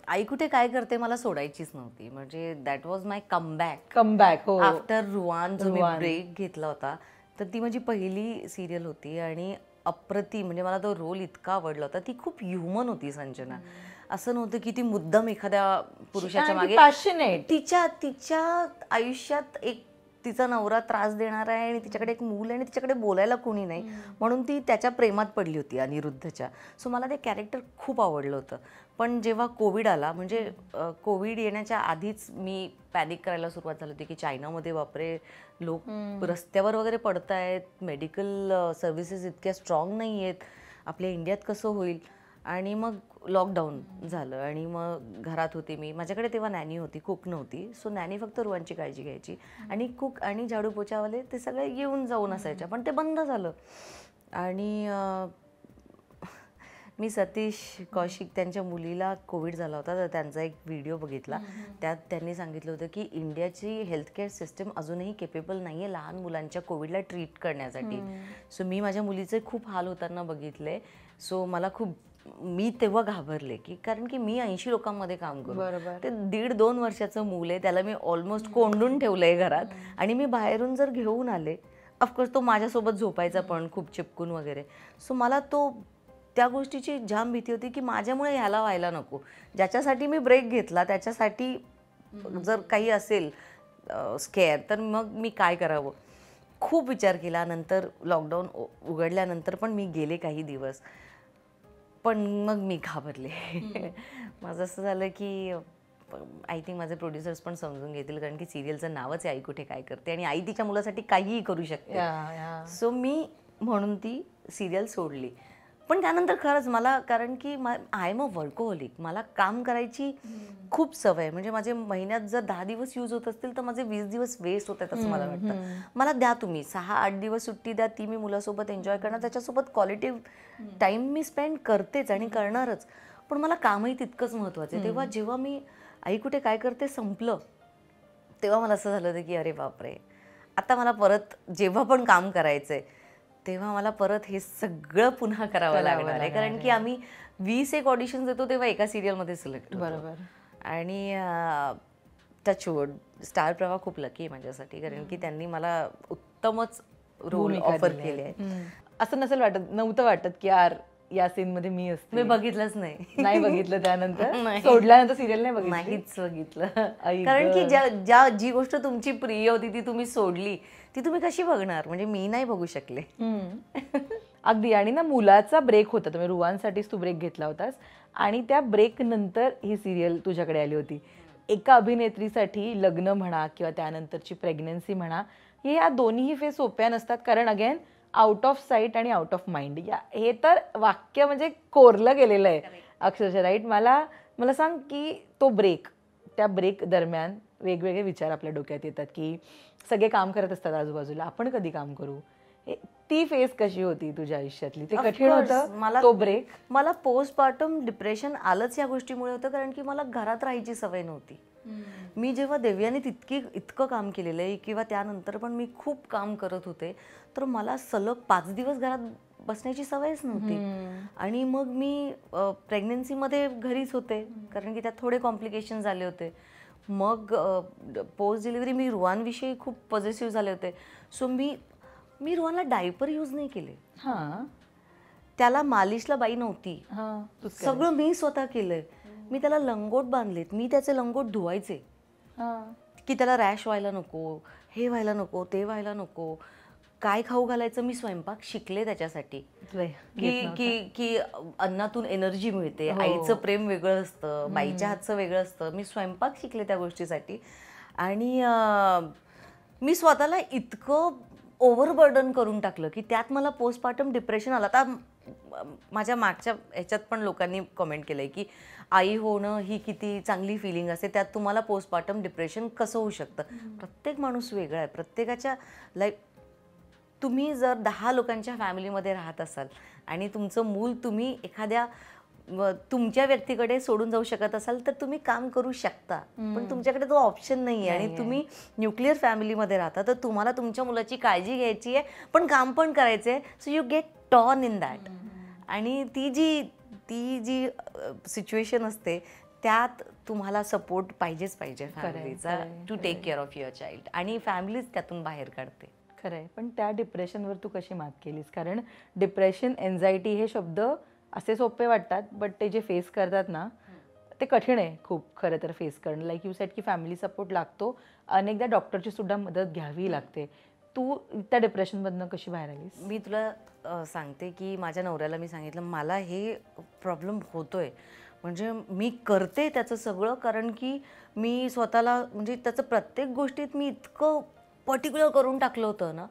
आई कुठे काय करते मला सोडायचीच नव्हती. म्हणजे दॅट वॉज माय कमबॅक. हो, आफ्टर रुवान जो मी ब्रेक घेतला होता, तर ती माझी पहिली सिरियल होती आणि अप्रतिम म्हणजे मला तो रोल इतका आवडला होता. ती खूप ह्युमन होती संजना. असं नव्हतं की ती मुद्दाम एखाद्या पुरुषाच्या मागे, तिच्या आयुष्यात एक तिचा नवरा त्रास देणार आहे आणि तिच्याकडे एक मूल आहे आणि तिच्याकडे बोलायला कोणी नाही, म्हणून ती त्याच्या प्रेमात पडली होती अनिरुद्धच्या. सो मला ते कॅरेक्टर खूप आवडलं होतं. पण जेव्हा कोविड आला, म्हणजे कोविड येण्याच्या आधीच मी पॅनिक करायला सुरुवात झाली होती की चायनामध्ये बापरे लोक रस्त्यावर वगैरे पडत आहेत, मेडिकल सर्व्हिसेस इतक्या स्ट्रॉंग नाही आहेत, आपल्या इंडियात कसं होईल. आणि मग लॉकडाऊन झालं आणि मग घरात होते मी. माझ्याकडे तेव्हा नॅनी होती, कुक नव्हती. सो नॅनी फक्त रुवांची काळजी घ्यायची आणि कुक आणि झाडू पोछावाले ते सगळे येऊन जाऊन असायच्या, पण ते बंद झालं. आणि मी सतीश कौशिक त्यांच्या मुलीला कोविड झाला होता, तर त्यांचा एक व्हिडिओ बघितला. त्यात त्यांनी सांगितलं होतं की इंडियाची हेल्थकेअर सिस्टम अजूनही केपेबल नाही आहे लहान मुलांच्या कोविडला ट्रीट करण्यासाठी. सो मी माझ्या मुलीचे खूप हाल होताना बघितले. सो मला मी तेव्हा घाबरले की कारण की मी 80 लोकांमध्ये काम करू, ते 1.5-2 वर्षाचं मूल आहे, त्याला मी ऑलमोस्ट कोंडून ठेवलंय घरात. आणि मी बाहेरून जर घेऊन आले, ऑफकोर्स तो माझ्यासोबत झोपायचा पण खूप चिपकून वगैरे. सो मला त्या गोष्टीची जाम भीती होती की माझ्यामुळे ह्याला व्हायला नको. ज्याच्यासाठी मी ब्रेक घेतला त्याच्यासाठी जर काही असेल स्केअर तर मग मी काय करावं, खूप विचार केला. नंतर लॉकडाऊन उघडल्यानंतर पण मी गेले काही दिवस, पण मग मी घाबरले. माझं असं झालं की आय थिंक माझे प्रोड्युसर्स पण समजून घेतील, कारण की सिरियलचं नावच आहे आई कुठे काय करते आणि आई तिच्या मुलासाठी काहीही करू शकते. सो मी म्हणून ती सिरियल सोडली. पण त्यानंतर खरंच मला, कारण की आय एम अ वर्कोहॉलिक, मला काम करायची खूप सवय. म्हणजे माझे महिन्यात जर 10 दिवस यूज होत असतील तर माझे 20 दिवस वेस्ट होत आहेत असं मला वाटतं. मला द्या तुम्ही 6-8 दिवस सुट्टी द्या, ती मी मुलासोबत एन्जॉय करणार, त्याच्यासोबत क्वालिटी टाईम मी स्पेंड करतेच आणि करणारच. पण मला कामही तितकंच महत्त्वाचं आहे. तेव्हा जेव्हा मी आई कुठे काय करते संपलं, तेव्हा मला असं झालं होतं की अरे बापरे, आता मला परत जेव्हा पण काम करायचंय तेव्हा मला परत हे सगळं पुन्हा करावं लागणार आहे. कारण की आम्ही 20 ऑडिशन्स देतो तेव्हा एका सिरियलमध्ये सिलेक्ट होतो. बरोबर. आणि टचवूड स्टार प्रवाह खूप लकी आहे माझ्यासाठी, कारण की त्यांनी मला उत्तमच रोल ऑफर केले आहे. असं नव्हतं वाटत की यार या सीन मध्ये मी असते. मी बघितलंच नाही. नाही बघितलं त्यानंतर? सोडल्यानंतर सिरियल नाही बघितली? नाहीच बघितलं. आई कारण की गं. जी गोष्ट तुमची प्रिय होती ती तुम्ही सोडली, ती तुम्ही कशी बघणार? म्हणजे मी नाही बघू शकले. अगदी. आणि ना मुलाचा ब्रेक होता, तुम्ही रुवांसाठीच तू ब्रेक घेतला होतास आणि त्या ब्रेक नंतर ही सिरियल तुझ्याकडे आली होती. एका अभिनेत्रीसाठी लग्न म्हणा किंवा त्यानंतरची प्रेग्नन्सी म्हणा, या दोन्हीही फेज सोप्या नसतात. कारण अगेन आउट ऑफ साईट आणि आउट ऑफ माइंड, हे तर वाक्य म्हणजे कोरलं गेलेलं आहे अक्षरशः, राईट? मला सांग की तो ब्रेक, त्या ब्रेक दरम्यान वेगवेगळे विचार आपल्या डोक्यात येतात की सगळे काम करत असतात आजूबाजूला, आपण कधी काम करू? ती फेज कशी होती तुझ्या आयुष्यातली? ते कठीण होतं तो ब्रेक? मला पोस्टपार्टम डिप्रेशन आलंच या गोष्टीमुळे होतं, कारण की मला घरात राहायची सवय नव्हती. मी जेव्हा देवयानी इतकं काम केलेलं आहे किंवा त्यानंतर पण मी खूप काम करत होते, तर मला सलग 5 दिवस घरात बसण्याची सवयच नव्हती. आणि मग मी प्रेग्नन्सीमध्ये घरीच होते, कारण की त्यात थोडे कॉम्प्लिकेशन झाले होते. मग पोस्ट डिलिव्हरी मी रुवांविषयी खूप पॉझिटिव्ह झाले होते. सो मी रुवानला डायपर यूज नाही केले. त्याला मालिशला बाई नव्हती, सगळं मी स्वतः केलंय. मी त्याला लंगोट बांधलेत, मी त्याचे लंगोट धुवायचे की त्याला रॅश व्हायला नको, हे व्हायला नको, ते व्हायला नको. काय खाऊ घालायचं मी स्वयंपाक शिकले त्याच्यासाठी, की अन्नातून एनर्जी मिळते. आईचं प्रेम वेगळं असतं, बाईच्या हातचं वेगळं असतं. मी स्वयंपाक शिकले त्या गोष्टीसाठी. आणि मी स्वतःला इतकं ओव्हरबर्डन करून टाकलं की त्यात मला पोस्टपार्टम डिप्रेशन आलं. आता माझ्या मागच्या ह्याच्यात पण लोकांनी कमेंट केलंय की आई होणं ही किती चांगली फिलिंग असते, त्यात तुम्हाला पोस्टपार्टम डिप्रेशन कसं होऊ शकतं? प्रत्येक माणूस वेगळा आहे. प्रत्येकाच्या तुम्ही जर 10 लोकांच्या फॅमिलीमध्ये राहत असाल आणि तुमचं मूल तुम्ही एखाद्या तुमच्या व्यक्तीकडे सोडून जाऊ शकत असाल तर तुम्ही काम करू शकता, पण तुमच्याकडे तो ऑप्शन नाही आहे. आणि तुम्ही न्यूक्लिअर फॅमिलीमध्ये राहता तर तुम्हाला तुमच्या मुलाची काळजी घ्यायची आहे, पण काम पण करायचं आहे. So you get torn in that. आणि ती जी सिच्युएशन असते त्यात तुम्हाला सपोर्ट पाहिजेच पाहिजे फॅमिलीचा, to take care of your child. आणि फॅमिलीच त्यातून बाहेर काढते. खरंय. पण त्या डिप्रेशनवर तू कशी मात केलीस? कारण डिप्रेशन, एन्झायटी हे शब्द असे सोपे वाटतात, बट ते जे फेस करतात ना ते कठीण आहे खूप खरं तर फेस करणं. लाईक यू सेड की फॅमिली सपोर्ट लागतो, अनेकदा डॉक्टरची सुद्धा मदत घ्यावी लागते. तू त्या डिप्रेशनमधनं कशी बाहेर आलीस? मी तुला सांगते की माझ्या नवऱ्याला मी सांगितलं मला हे प्रॉब्लेम होतोय, म्हणजे मी करते त्याचं सगळं, कारण की मी स्वतःला म्हणजे त्याचं प्रत्येक गोष्टीत मी इतकं पर्टिक्युलर करून टाकलं होतं ना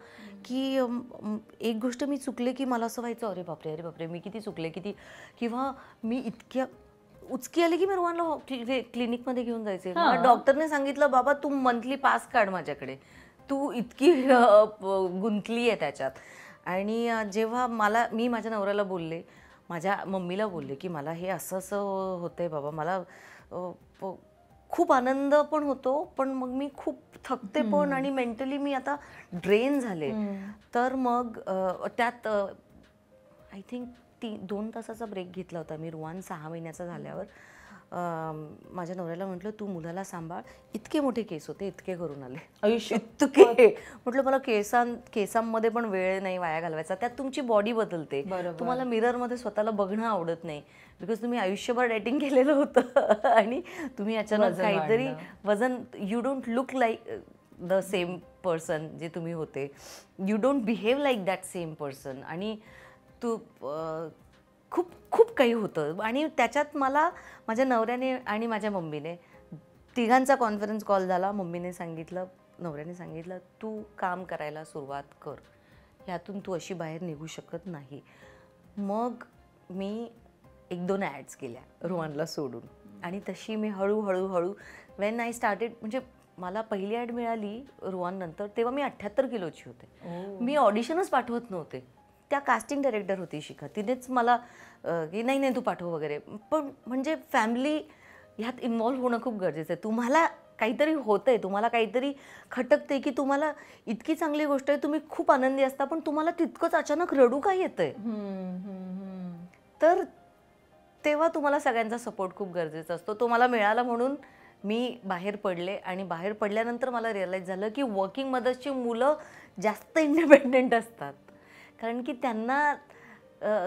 की एक गोष्ट मी चुकले की मला असं व्हायचं अरे बापरे मी किती चुकले किंवा मी इतक्या उचकी आली की मी रुवानला क्लिनिकमध्ये घेऊन जायचे. मला डॉक्टरने सांगितलं बाबा तू मंथली पास काढ माझ्याकडे, तू इतकी गुंतली आहे त्याच्यात. आणि जेव्हा मी माझ्या नवऱ्याला बोलले, माझ्या मम्मीला बोलले की मला हे असं असं होतंय बाबा, मला खूप आनंद पण होतो, पण मग मी खूप थकते पण, आणि मेंटली मी आता ड्रेन झाले. तर मग त्यात आय थिंक 2 तासाचा ब्रेक घेतला होता मी. रुवान 6 महिन्याचा झाल्यावर माझ्या नवऱ्याला म्हटलं तू मुलाला सांभाळ. इतके मोठे केस होते, इतके करून आले आयुष्य इतके. म्हटलं मला केसांमध्ये पण वेळ नाही वाया घालवायचा. त्यात तुमची बॉडी बदलते, तुम्हाला मिररमध्ये स्वतःला बघणं आवडत नाही, बिकॉज तुम्ही आयुष्यभर डेटिंग केलेलं होतं आणि तुम्ही अचानक काहीतरी वजन, you don't look like the same person जे तुम्ही होते, you don't behave like that same person. आणि तू खूप खूप काही होतं. आणि त्याच्यात मला माझ्या नवऱ्याने आणि माझ्या मम्मीने तिघांचा कॉन्फरन्स कॉल झाला. मम्मीने सांगितलं, नवऱ्याने सांगितलं तू काम करायला सुरुवात कर, ह्यातून तू अशी बाहेर निघू शकत नाही. मग मी 1-2 ॲड्स केल्या रुवानला सोडून, आणि तशी मी हळूहळू वेन आय स्टार्टेड, म्हणजे मला पहिली ॲड मिळाली रुवान नंतर तेव्हा मी 78 किलोची होते. मी ऑडिशनच पाठवत नव्हते. त्या कास्टिंग डायरेक्टर होती शिखा, तिनेच मला की नाही तू पाठव वगैरे. पण म्हणजे फॅमिली ह्यात इन्व्हॉल्व्ह होणं खूप गरजेचं आहे. तुम्हाला काहीतरी होतंय, तुम्हाला काहीतरी खटकते की तुम्हाला इतकी चांगली गोष्ट आहे, तुम्ही खूप आनंदी असता, पण तुम्हाला तितकंच अचानक रडू का येतंय, तर तेव्हा तुम्हाला सगळ्यांचा सपोर्ट खूप गरजेचा असतो. तो मला मिळाला म्हणून मी बाहेर पडले. आणि बाहेर पडल्यानंतर मला रिअलाईज झालं की वर्किंग मदर्सची मुलं जास्त इंडिपेंडेंट असतात, कारण की त्यांना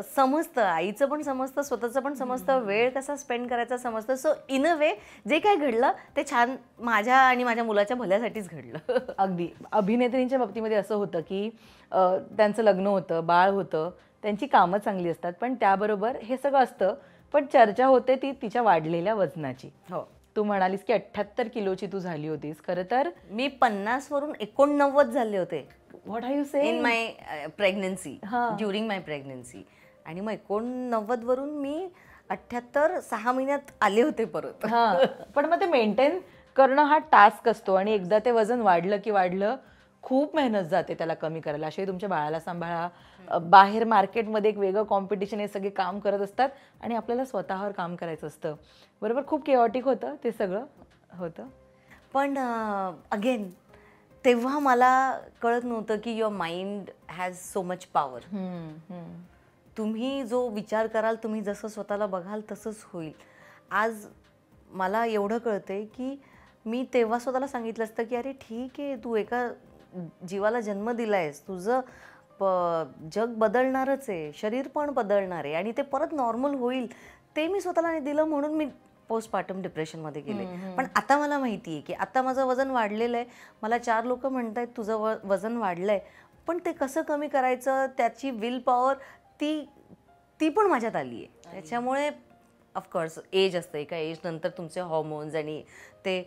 समजतं, आईचं पण समजतं, स्वतःचं पण समजतं, वेळ कसा स्पेंड करायचा समजतं. सो इन अ वे जे काय घडलं ते छान माझ्या आणि माझ्या मुलाच्या भल्यासाठीच घडलं. अगदी अभिनेत्रींच्या बाबतीमध्ये असं होतं की त्यांचं लग्न होतं, बाळ होतं, त्यांची कामं चांगली असतात, पण त्याबरोबर हे सगळं असतं. पण चर्चा होते ती तिच्या वाढलेल्या वजनाची. हो, तू म्हणालीस की 78 किलोची तू झाली होतीस. खरं तर मी 50 वरून 89 झाले होते what are you say in my pregnancy, हां. During my pregnancy. आणि मग 89 वरून मी 78 6 महिन्यात आले होते परत. हां, पण मग ते मेंटेन करणं हा टास्क असतो आणि एकदा ते वजन वाढलं की वाढलं, खूप मेहनत जाते त्याला कमी करायला. अशाही तुमच्या बाळाला सांभाळा, बाहेर मार्केटमध्ये एक वेगळं कॉम्पिटिशन, हे सगळे काम करत असतात आणि आपल्याला स्वतःवर काम करायचं असतं. बरोबर, खूप केओटिक होतं ते सगळं होतं. पण अगेन तेव्हा मला कळत नव्हतं की your mind has so much power. तुम्ही जो विचार कराल, तुम्ही जसं स्वतःला बघाल तसंच होईल. आज मला एवढं कळतंय की मी तेव्हा स्वतःला सांगितलं असतं की अरे ठीक आहे, तू एका जीवाला जन्म दिलायस, तुझं जग बदलणारच आहे, शरीर पण बदलणार आहे आणि ते परत नॉर्मल होईल. ते मी स्वतःला नाही दिलं म्हणून मी पोस्टपार्टम डिप्रेशनमध्ये गेले. पण आता मला माहिती आहे की आता माझं वजन वाढलेलं आहे. मला 4 लोक म्हणतायत तुझं वजन वाढलंय, पण ते कसं कमी करायचं, त्याची विल पॉवर ती पण माझ्यात आली आहे. त्याच्यामुळे ऑफकोर्स एज असतं, एका एज नंतर तुमचे हॉर्मोन्स आणि ते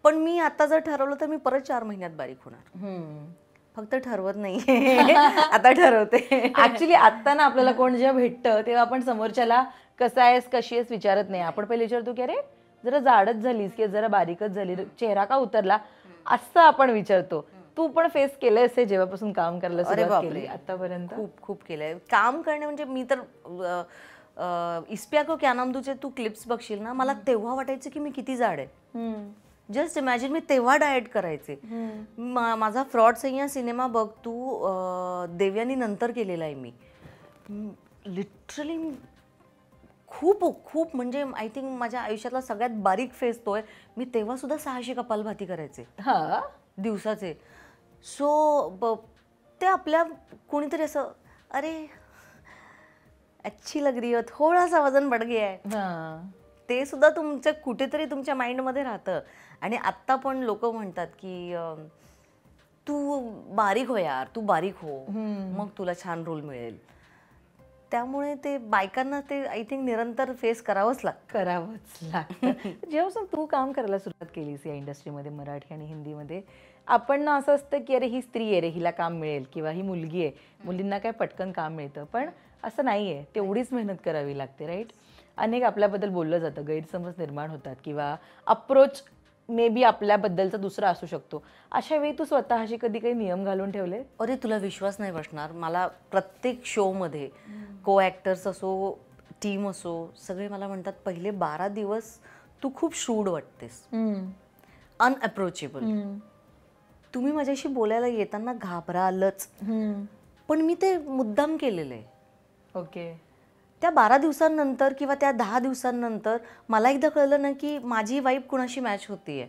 पण मी आता जर ठरवलं तर मी परत 4 महिन्यात बारीक होणार. फक्त ठरवत नाही आता ठरवते. ऍक्च्युली आत्ता ना आपल्याला कोण जेव्हा भेटतं तेव्हा आपण समोरच्याला कसा आहेस कशी आहेस विचारत नाही. आपण पहिले विचारतो की अरे जरा जाडच झालीस की जरा बारीकच झाली, चेहरा का उतरला, असं आपण विचारतो. तू पण फेस केलंयस हे जेव्हापासून काम करायला सुरुवात केली आतापर्यंत? खूप खूप केलंय काम करणे. म्हणजे मी तर इस्पिया को क्या नाम दूचे तू क्लिप्स बघशील ना, मला तेव्हा वाटायचं की मी किती जाड आहे. जस्ट इमॅजिन, मी तेव्हा डाएट करायचे. माझा फ्रॉड सय्या सिनेमा बघ तू, देवयानी नंतर केलेला आहे मी. लिटरली खूप खूप म्हणजे आय थिंक माझ्या आयुष्यातला सगळ्यात बारीक फेस तो आहे. मी तेव्हा सुद्धा 600 कपालभाती करायचे दिवसाचे. सो ते आपल्या कोणीतरी असं अरे अच्छी लग रही हो, थोडासा वजन बढ़ गया है, ते सुद्धा तुमच्या कुठेतरी तुमच्या माइंडमध्ये राहतं. आणि आत्ता पण लोक म्हणतात की तू बारीक हो यार, तू बारीक हो, मग तुला छान रोल मिळेल. त्यामुळे ते बायकांना ते आय थिंक निरंतर फेस करावंच लागतं. जेव्हा तू काम करायला सुरुवात केलीस या इंडस्ट्रीमध्ये, मराठी आणि हिंदीमध्ये, आपण ना असं असतं की अरे ही स्त्री आहे रे, हिला काम मिळेल, किंवा ही मुलगी आहे, मुलींना काय पटकन काम मिळतं. पण असं नाही आहे, तेवढीच मेहनत करावी लागते, राईट? अनेक आपल्याबद्दल बोललं जातं, गैरसमज निर्माण होतात, किंवा अप्रोच मे बी आपल्याबद्दलचा दुसरा असू शकतो. अशा वेळी तू स्वतःशी कधी काही नियम घालून ठेवले? अरे तुला विश्वास नाही बसणार, मला प्रत्येक शोमध्ये को ॲक्टर्स असो, टीम असो, सगळे मला म्हणतात पहिले 12 दिवस तू खूप शूड वाटतेस, अनअप्रोचेबल. तुम्ही माझ्याशी बोलायला येताना घाबरालच. पण मी ते मुद्दाम केलेलं आहे. ओके. त्या 12 दिवसांनंतर किंवा त्या 10 दिवसांनंतर मला एकदा कळलं ना की माझी वाईब कुणाशी मॅच होतीये,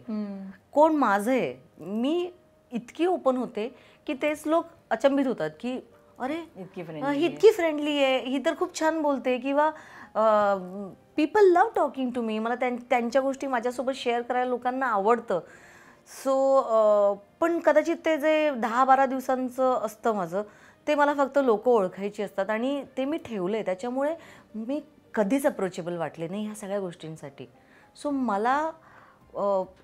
कोण माझं आहे. मी इतकी ओपन होते की तेच लोक अचंबित होतात की अरे ही इतकी फ्रेंडली आहे, ही तर खूप छान बोलते, किंवा people love talking to me. मला त्यांच्या गोष्टी माझ्यासोबत शेअर करायला लोकांना आवडतं. सो पण कदाचित ते जे 10-12 दिवसांचं असतं माझं, ते मला फक्त लोक ओळखायची असतात आणि ते मी ठेवले. त्याच्यामुळे मी कधीच अप्रोचेबल वाटले नाही ह्या सगळ्या गोष्टींसाठी. सो मला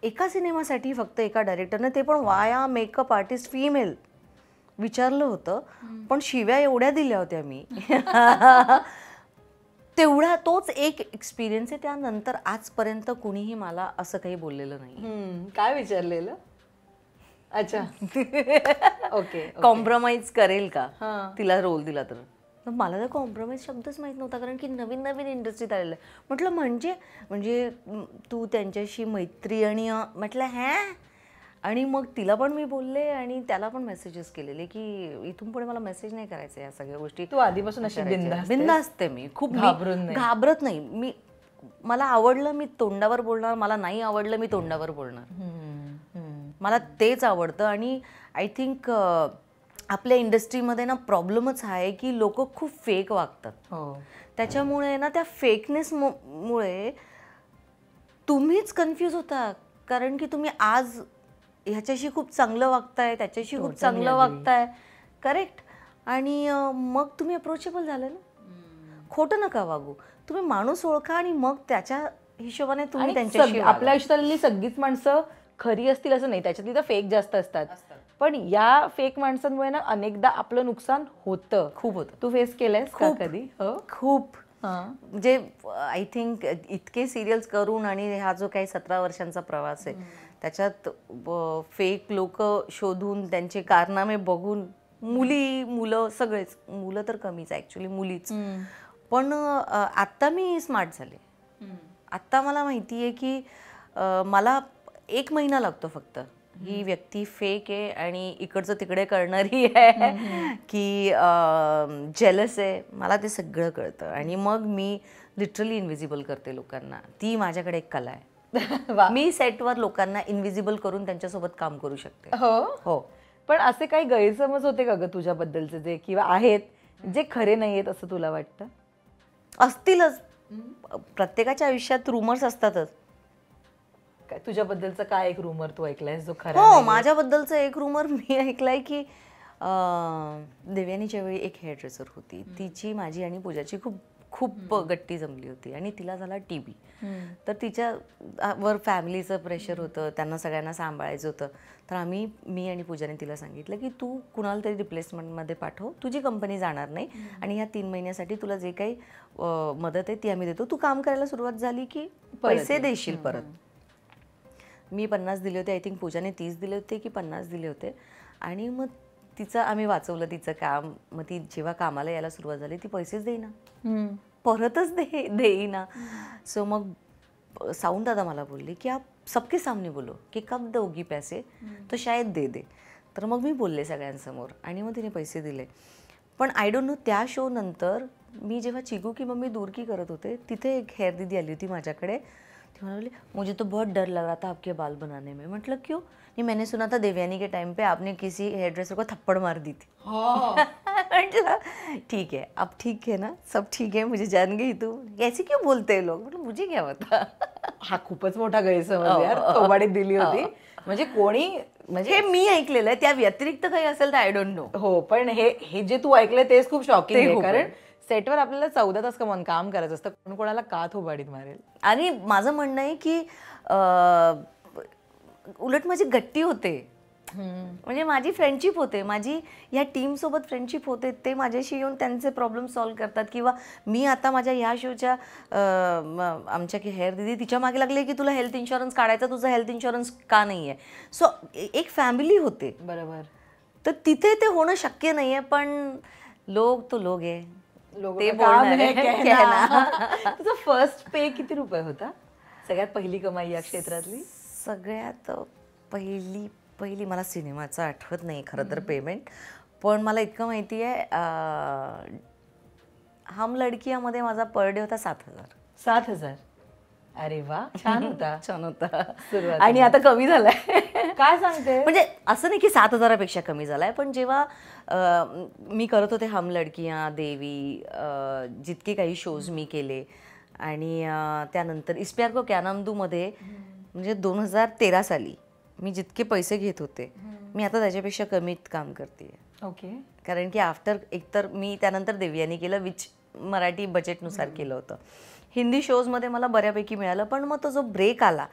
एका सिनेमासाठी फक्त एका डायरेक्टरने, ते पण वाया मेकअप आर्टिस्ट फिमेल, विचारलं होतं. पण शिव्या एवढ्या दिल्या होत्या मी तेवढा तोच एक एक्सपिरियन्स आहे. त्यानंतर आजपर्यंत कुणीही मला असं काही बोललेलं नाही. काय विचारलेलं? अच्छा. ओके. कॉम्प्रोमाइज करेल का तिला रोल दिला तर? मला तर कॉम्प्रोमाइज शब्दच माहीत नव्हता, कारण की नवीन नवीन इंडस्ट्रीत आलेलं आहे. म्हटलं म्हणजे तू त्यांच्याशी मैत्री, आणि म्हटलं हॅ. आणि मग तिला पण मी बोलले आणि त्याला पण मेसेजेस केलेले की इथून पुढे मला मेसेज नाही करायचे या सगळ्या गोष्टी. तू आधीपासून अशी बिंदास्त मी खूप घाबरत नाही. मला आवडलं मी तोंडावर बोलणार, मला नाही आवडलं मी तोंडावर बोलणार. मला तेच आवडतं. आणि आय थिंक आपल्या इंडस्ट्रीमध्ये ना प्रॉब्लेमच हा आहे की लोक खूप फेक वागतात. हो. त्याच्यामुळे ना त्या फेकनेस मुळे तुम्हीच कन्फ्यूज होता, कारण की तुम्ही आज ह्याच्याशी खूप चांगलं वागताय, त्याच्याशी खूप Totally चांगलं agree. वागताय, करेक्ट. आणि मग तुम्ही अप्रोचेबल झाले ना. खोटं नका वागू, तुम्ही माणूस ओळखा आणि मग त्याच्या हिशोबाने तुम्ही आणि त्यांच्याशी आपल्या आयुष्यातली सगळीच माणसं खरी असतील असं नाही, त्याच्यातली तर फेक जास्त असतात. पण या फेक माणसांमुळे ना अनेकदा आपलं नुकसान होतं. खूप होतं. तू फेस केलंयस का खूप. कधी? हो. खूप हां. म्हणजे आय थिंक इतके सिरियल्स करून आणि हा जो काही 17 वर्षांचा प्रवास आहे त्याच्यात फेक लोक शोधून त्यांचे कारनामे बघून मुलं सगळेच, मुलं तर कमीच ॲक्च्युली, मुलीच. पण आत्ता मी स्मार्ट झाले. आत्ता मला माहिती आहे की मला 1 महिना लागतो फक्त, ही व्यक्ती फेक आहे आणि इकडचं तिकडे करणारी आहे की जेलस आहे, मला ते सगळं कळतं. आणि मग मी लिटरली इनविजिबल करते लोकांना. ती माझ्याकडे एक कला आहे. मी सेटवर लोकांना इनविजिबल करून त्यांच्यासोबत काम करू शकते. हो. पण असे काही गैरसमज होते का ग तुझ्याबद्दलचे जे किंवा आहेत जे खरे नाहीयेत असं तुला वाटतं? असतीलच, प्रत्येकाच्या आयुष्यात रुमर्स असतातच. काय तुझ्याबद्दलचा काय एक रुमर तू ऐकलायस जो खरा हो, नाहीये? माझ्याबद्दलचं एक रुमर मी ऐकलाय की देवयानीच्या वेळी एक हेअर ड्रेसर होती, तिची माझी आणि पूजाची खूप खूप गट्टी जमली होती आणि तिला झाला TB. तर तिच्या वर फॅमिलीचं प्रेशर होतं, त्यांना सगळ्यांना सांभाळायचं होतं. तर मी आणि पूजाने तिला सांगितलं की तू कुणाला तरी रिप्लेसमेंटमध्ये पाठव, तुझी कंपनी जाणार नाही आणि ह्या 3 महिन्यासाठी तुला जे काही मदत आहे ती आम्ही देतो, तू काम करायला सुरुवात झाली की पैसे देशील परत. मी 50 दिले होते, आय थिंक पूजाने 30 दिले होते की 50 दिले होते. आणि मग तिचं आम्ही वाचवलं तिचं काम. मग ती जेव्हा कामाला यायला सुरुवात झाली ती पैसेच देईना, परतच देईना. सो मग सावंत दादा मला बोलले की आप सबके सामने बोलो की कब दोगी पैसे, तो शायद दे दे. तर मग मी बोलले सगळ्यांसमोर आणि मग तिने पैसे दिले. पण आय डोंट नो, त्या शो नंतर मी जेव्हा चिकू की मम्मी दूर की करत होते, तिथे एक हेअर दीदी आली होती माझ्याकडे. ती म्हणाली मुझे तो बहुत डर लग रहा था आपके बाल बनाने में. म्हटलं क्यों? नहीं, मैंने सुना था देवयानी के टाइम पे आपने किसी हेयर ड्रेसर को थप्पड़ मार दी थी. म्हटलं ठीक है, अब ठीक है ना, सब ठीक है, मुझे जान गई तू. ऐसे क्यों बोलते हैं लोग? म्हटलं मुझे क्या पता. हा खूपच मोठा गैरसमज यार, थोबाडीत दिली होती. म्हणजे कोणी म्हणजे हे मी ऐकलेलं आहे, त्या व्यतिरिक्त काही असेल तर आय डोंट नो. हो, पण हे जे तू ऐकलंय तेच खूप शॉकिंग ते आहे. खूप कारण सेटवर आपल्याला 14 तास काम करायचं असतं, कोण कोणाला का थोबाडीत मारेल. आणि माझं म्हणणं आहे की उलट माझी गट्टी होते, म्हणजे माझी फ्रेंडशिप होते, माझी ह्या टीमसोबत फ्रेंडशिप होते. ते माझ्याशी येऊन त्यांचे प्रॉब्लेम सॉल्व्ह करतात. किंवा मी आता माझ्या ह्या शोच्या आमच्या की हेअर दिदी तिच्या मागे लागले की तुला हेल्थ इन्शुरन्स काढायचा, तुझा हेल्थ इन्शुरन्स का नाही आहे. सो एक फॅमिली होते. बरोबर. तर तिथे ते होणं शक्य नाही आहे, पण लोग आहे, ते काम बोलणार है आहे, कहना. तुझा फर्स्ट पे किती रुपये होता? सगळ्यात पहिली कमाई या क्षेत्रातली? सगळ्यात पहिली मला सिनेमाचं आठवत नाही खरं तर पेमेंट. पण मला इतकं माहिती आहे, हम लडकियामध्ये माझा पर डे होता 7,000. 7,000. अरे वा, छान होता. छान होता. सुरुवातीला. आणि आता कमी झालाय. काय सांगते? म्हणजे असं नाही की 7,000पेक्षा कमी झालाय, पण जेव्हा मी करत होते हम लडकियां, देवी, जितके काही शोज मी केले आणि त्यानंतर इस प्यार को क्या नाम दूं मध्ये म्हणजे 2013 साली मी जितके पैसे घेत होते, मी आता त्याच्यापेक्षा कमीत काम करते. ओके. कारण की आफ्टर एकतर मी त्यानंतर देवयानी केलं, विच मराठी बजेटनुसार केलं होतं. हिंदी शोजमध्ये मला बऱ्यापैकी मिळालं, पण मग तो जो ब्रेक आला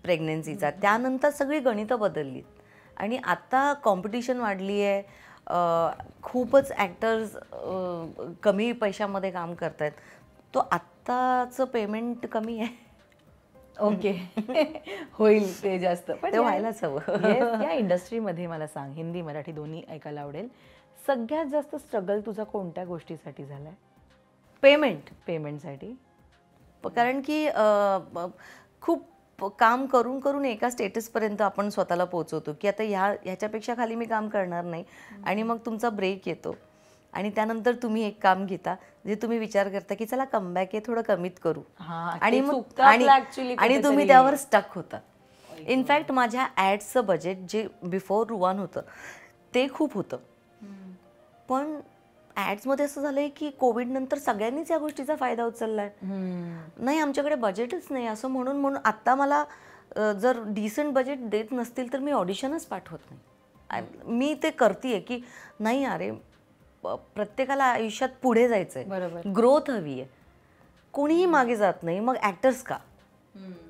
प्रेग्नन्सीचा, त्यानंतर सगळी गणितं बदललीत आणि आता कॉम्पिटिशन वाढली आहे. खूपच ॲक्टर्स कमी पैशामध्ये काम करत आहेत. तो आत्ताचं पेमेंट कमी आहे. ओके. होईल ते जास्त, पण ते व्हायलाच हवं. या इंडस्ट्रीमध्ये मला सांग, हिंदी मराठी दोन्ही ऐकायला आवडेल, सगळ्यात जास्त स्ट्रगल तुझा कोणत्या गोष्टीसाठी झालाय? पेमेंटसाठी. कारण की खूप काम करून करून एका स्टेटसपर्यंत आपण स्वतःला पोहोचवतो की आता ह्याच्यापेक्षा खाली मी काम करणार नाही. आणि मग तुमचा ब्रेक येतो आणि त्यानंतर तुम्ही एक काम घेता जे तुम्ही विचार करता की चला कमबॅक आहे, थोडं कमीत करू, आणि मग आणि तुम्ही त्यावर स्टक होता. इनफॅक्ट माझ्या ॲड्सचं बजेट जे बिफोर रुवान होतं ते खूप होतं. पण ॲड्समध्ये असं झालंय की कोविड नंतर सगळ्यांनीच या गोष्टीचा फायदा उचललाय. नाही आमच्याकडे बजेटच नाही असं म्हणून आत्ता मला जर डिसेंट बजेट देत नसतील तर मी ऑडिशनच पाठवत नाही. मी ते करते की नाही अरे प्रत्येकाला आयुष्यात पुढे जायचंय, बरोबर. ग्रोथ हवी आहे. कोणीही मागे जात नाही, मग ॲक्टर्स का,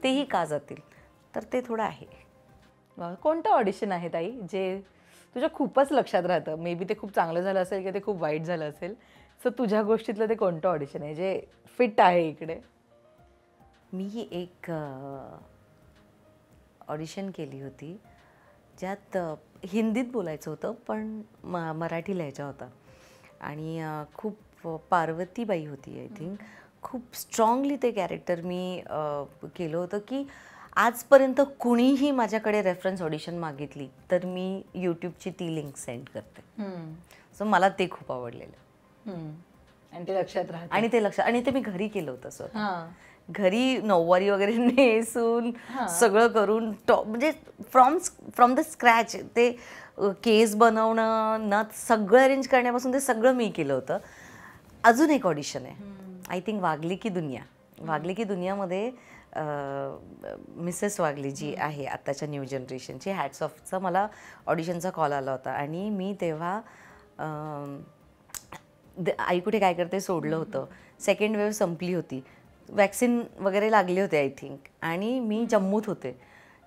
तेही का जातील, तर ते थोडं आहे. वा, कोणतं ऑडिशन आहे ताई जे तुझ्या खूपच लक्षात राहतं? मे बी ते खूप चांगलं झालं असेल किंवा ते खूप वाईट झालं असेल, सो तुझ्या गोष्टीतलं ते कोणतं ऑडिशन आहे जे फिट आहे इकडे? मी एक ऑडिशन केली होती ज्यात हिंदीत बोलायचं होतं पण मराठी लिहायचा होता आणि खूप पार्वतीबाई होती आय थिंक. खूप स्ट्रॉंगली ते कॅरेक्टर मी केलं होतं की आजपर्यंत कुणीही माझ्याकडे रेफरन्स ऑडिशन मागितली तर मी यूट्यूबची ती लिंक सेंड करते. सो मला ते खूप आवडलेलं आणि ते लक्षात राहतं. आणि ते लक्षात, आणि ते मी घरी केलं होतं स्वतः. हां. घरी नऊवारी वगैरे नेसून सगळं करून म्हणजे फ्रॉम द स्क्रॅच ते केस बनवणं नथ सगळं अरेंज करण्यापासून ते सगळं मी केलं होतं. अजून एक ऑडिशन आहे आय थिंक वागली की दुनिया. वागली की दुनियामध्ये मिसेस वागली जी आहे आत्ताच्या न्यू जनरेशनची, हॅट्स ऑफचा मला ऑडिशनचा कॉल आला होता आणि मी तेव्हा आई कुठे काय करते सोडलं होतं. सेकंड वेव्ह संपली होती, वॅक्सिन वगैरे लागले होते आय थिंक, आणि मी जम्मूत होते.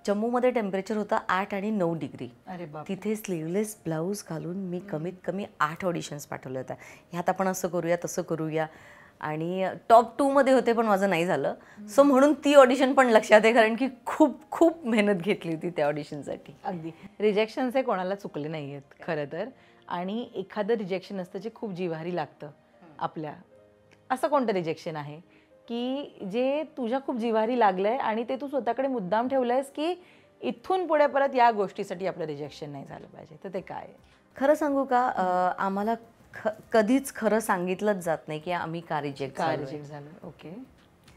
जम्मूमध्ये टेम्परेचर होतं 8 आणि 9 डिग्री. अरे बाप. तिथे स्लीवलेस ब्लाऊज घालून मी कमीत कमी 8 ऑडिशन्स पाठवले होत्या. ह्यात आपण असं करूया तसं करूया, आणि टॉप 2मध्ये होते पण माझं नाही झालं. सो म्हणून ती ऑडिशन पण लक्षात आहे, कारण की खूप खूप मेहनत घेतली होती त्या ऑडिशनसाठी. अगदी. रिजेक्शन्स हे कोणाला चुकले नाही आहेत खरं तर, आणि एखादं रिजेक्शन असतं जे खूप जिव्हारी लागतं आपल्या. असं कोणतं रिजेक्शन आहे की जे तुझ्या खूप जिव्हारी लागलंय आणि ते तू स्वतःकडे मुद्दाम ठेवलंयस की इथून पुढे परत या गोष्टीसाठी आपलं रिजेक्शन नाही झालं पाहिजे, तर ते काय आहे? खरं सांगू का, आम्हाला कधीच खरं सांगितलंच जात नाही की आम्ही का रिजेक्ट झालं. ओके.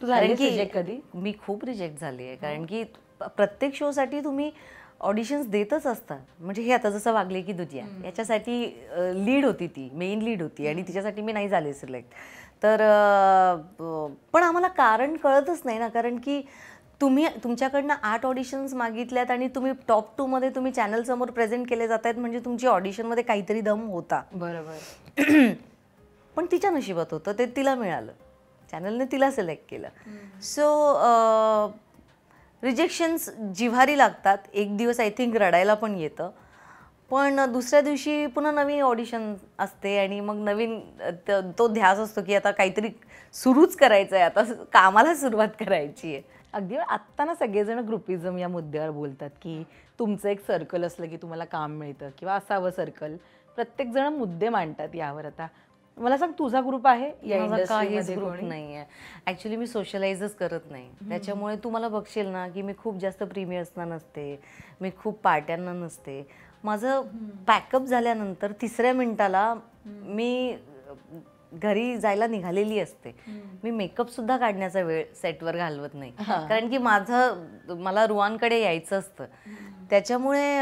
तू झाली रिजेक्ट कधी? मी खूप रिजेक्ट झाली आहे, कारण की प्रत्येक शोसाठी तुम्ही ऑडिशन्स देतच असतात. म्हणजे हे आता जसं वागले की दुनिया याच्यासाठी लीड होती, ती मेन लीड होती आणि तिच्यासाठी मी नाही झाले सिलेक्ट. तर पण आम्हाला कारण कळतच नाही ना, कारण की तुमच्याकडनं 8 ऑडिशन्स मागितल्यात आणि तुम्ही टॉप 2मध्ये तुम्ही चॅनलसमोर प्रेझेंट केले जात आहेत, म्हणजे तुमची ऑडिशनमध्ये काहीतरी दम होता. बरोबर. पण तिच्या नशिबात होतं ते, तिला मिळालं, चॅनलने तिला सिलेक्ट केलं. सो रिजेक्शन्स जिव्हारी लागतात. एक दिवस आय थिंक रडायला पण येतं, पण दुसऱ्या दिवशी पुन्हा नवीन ऑडिशन असते आणि मग नवीन तो ध्यास असतो की आता काहीतरी सुरूच करायचं आहे, आता कामाला सुरुवात करायची आहे. अगदी. आत्ता ना सगळेजण ग्रुपिझम या मुद्द्यावर बोलतात की तुमचं एक सर्कल असलं की तुम्हाला काम मिळतं किंवा असावं सर्कल. प्रत्येकजण मुद्दे मांडतात यावर. आता मला सांग, तुझा ग्रुप आहे या इंडस्ट्रीमध्ये? ग्रुप नाही आहे ॲक्च्युली. मी सोशलाइजच करत नाही, त्याच्यामुळे तू मला बघशील ना की मी खूप जास्त प्रीमियर्सना नसते, मी खूप पार्ट्यांना नसते. माझं पॅकअप झाल्यानंतर 3ऱ्या मिनिटाला मी घरी जायला निघालेली असते. मी मेकअप सुद्धा काढण्याचा वेळ सेटवर घालवत नाही, कारण की मला रुवांकडे यायचं असतं. त्याच्यामुळे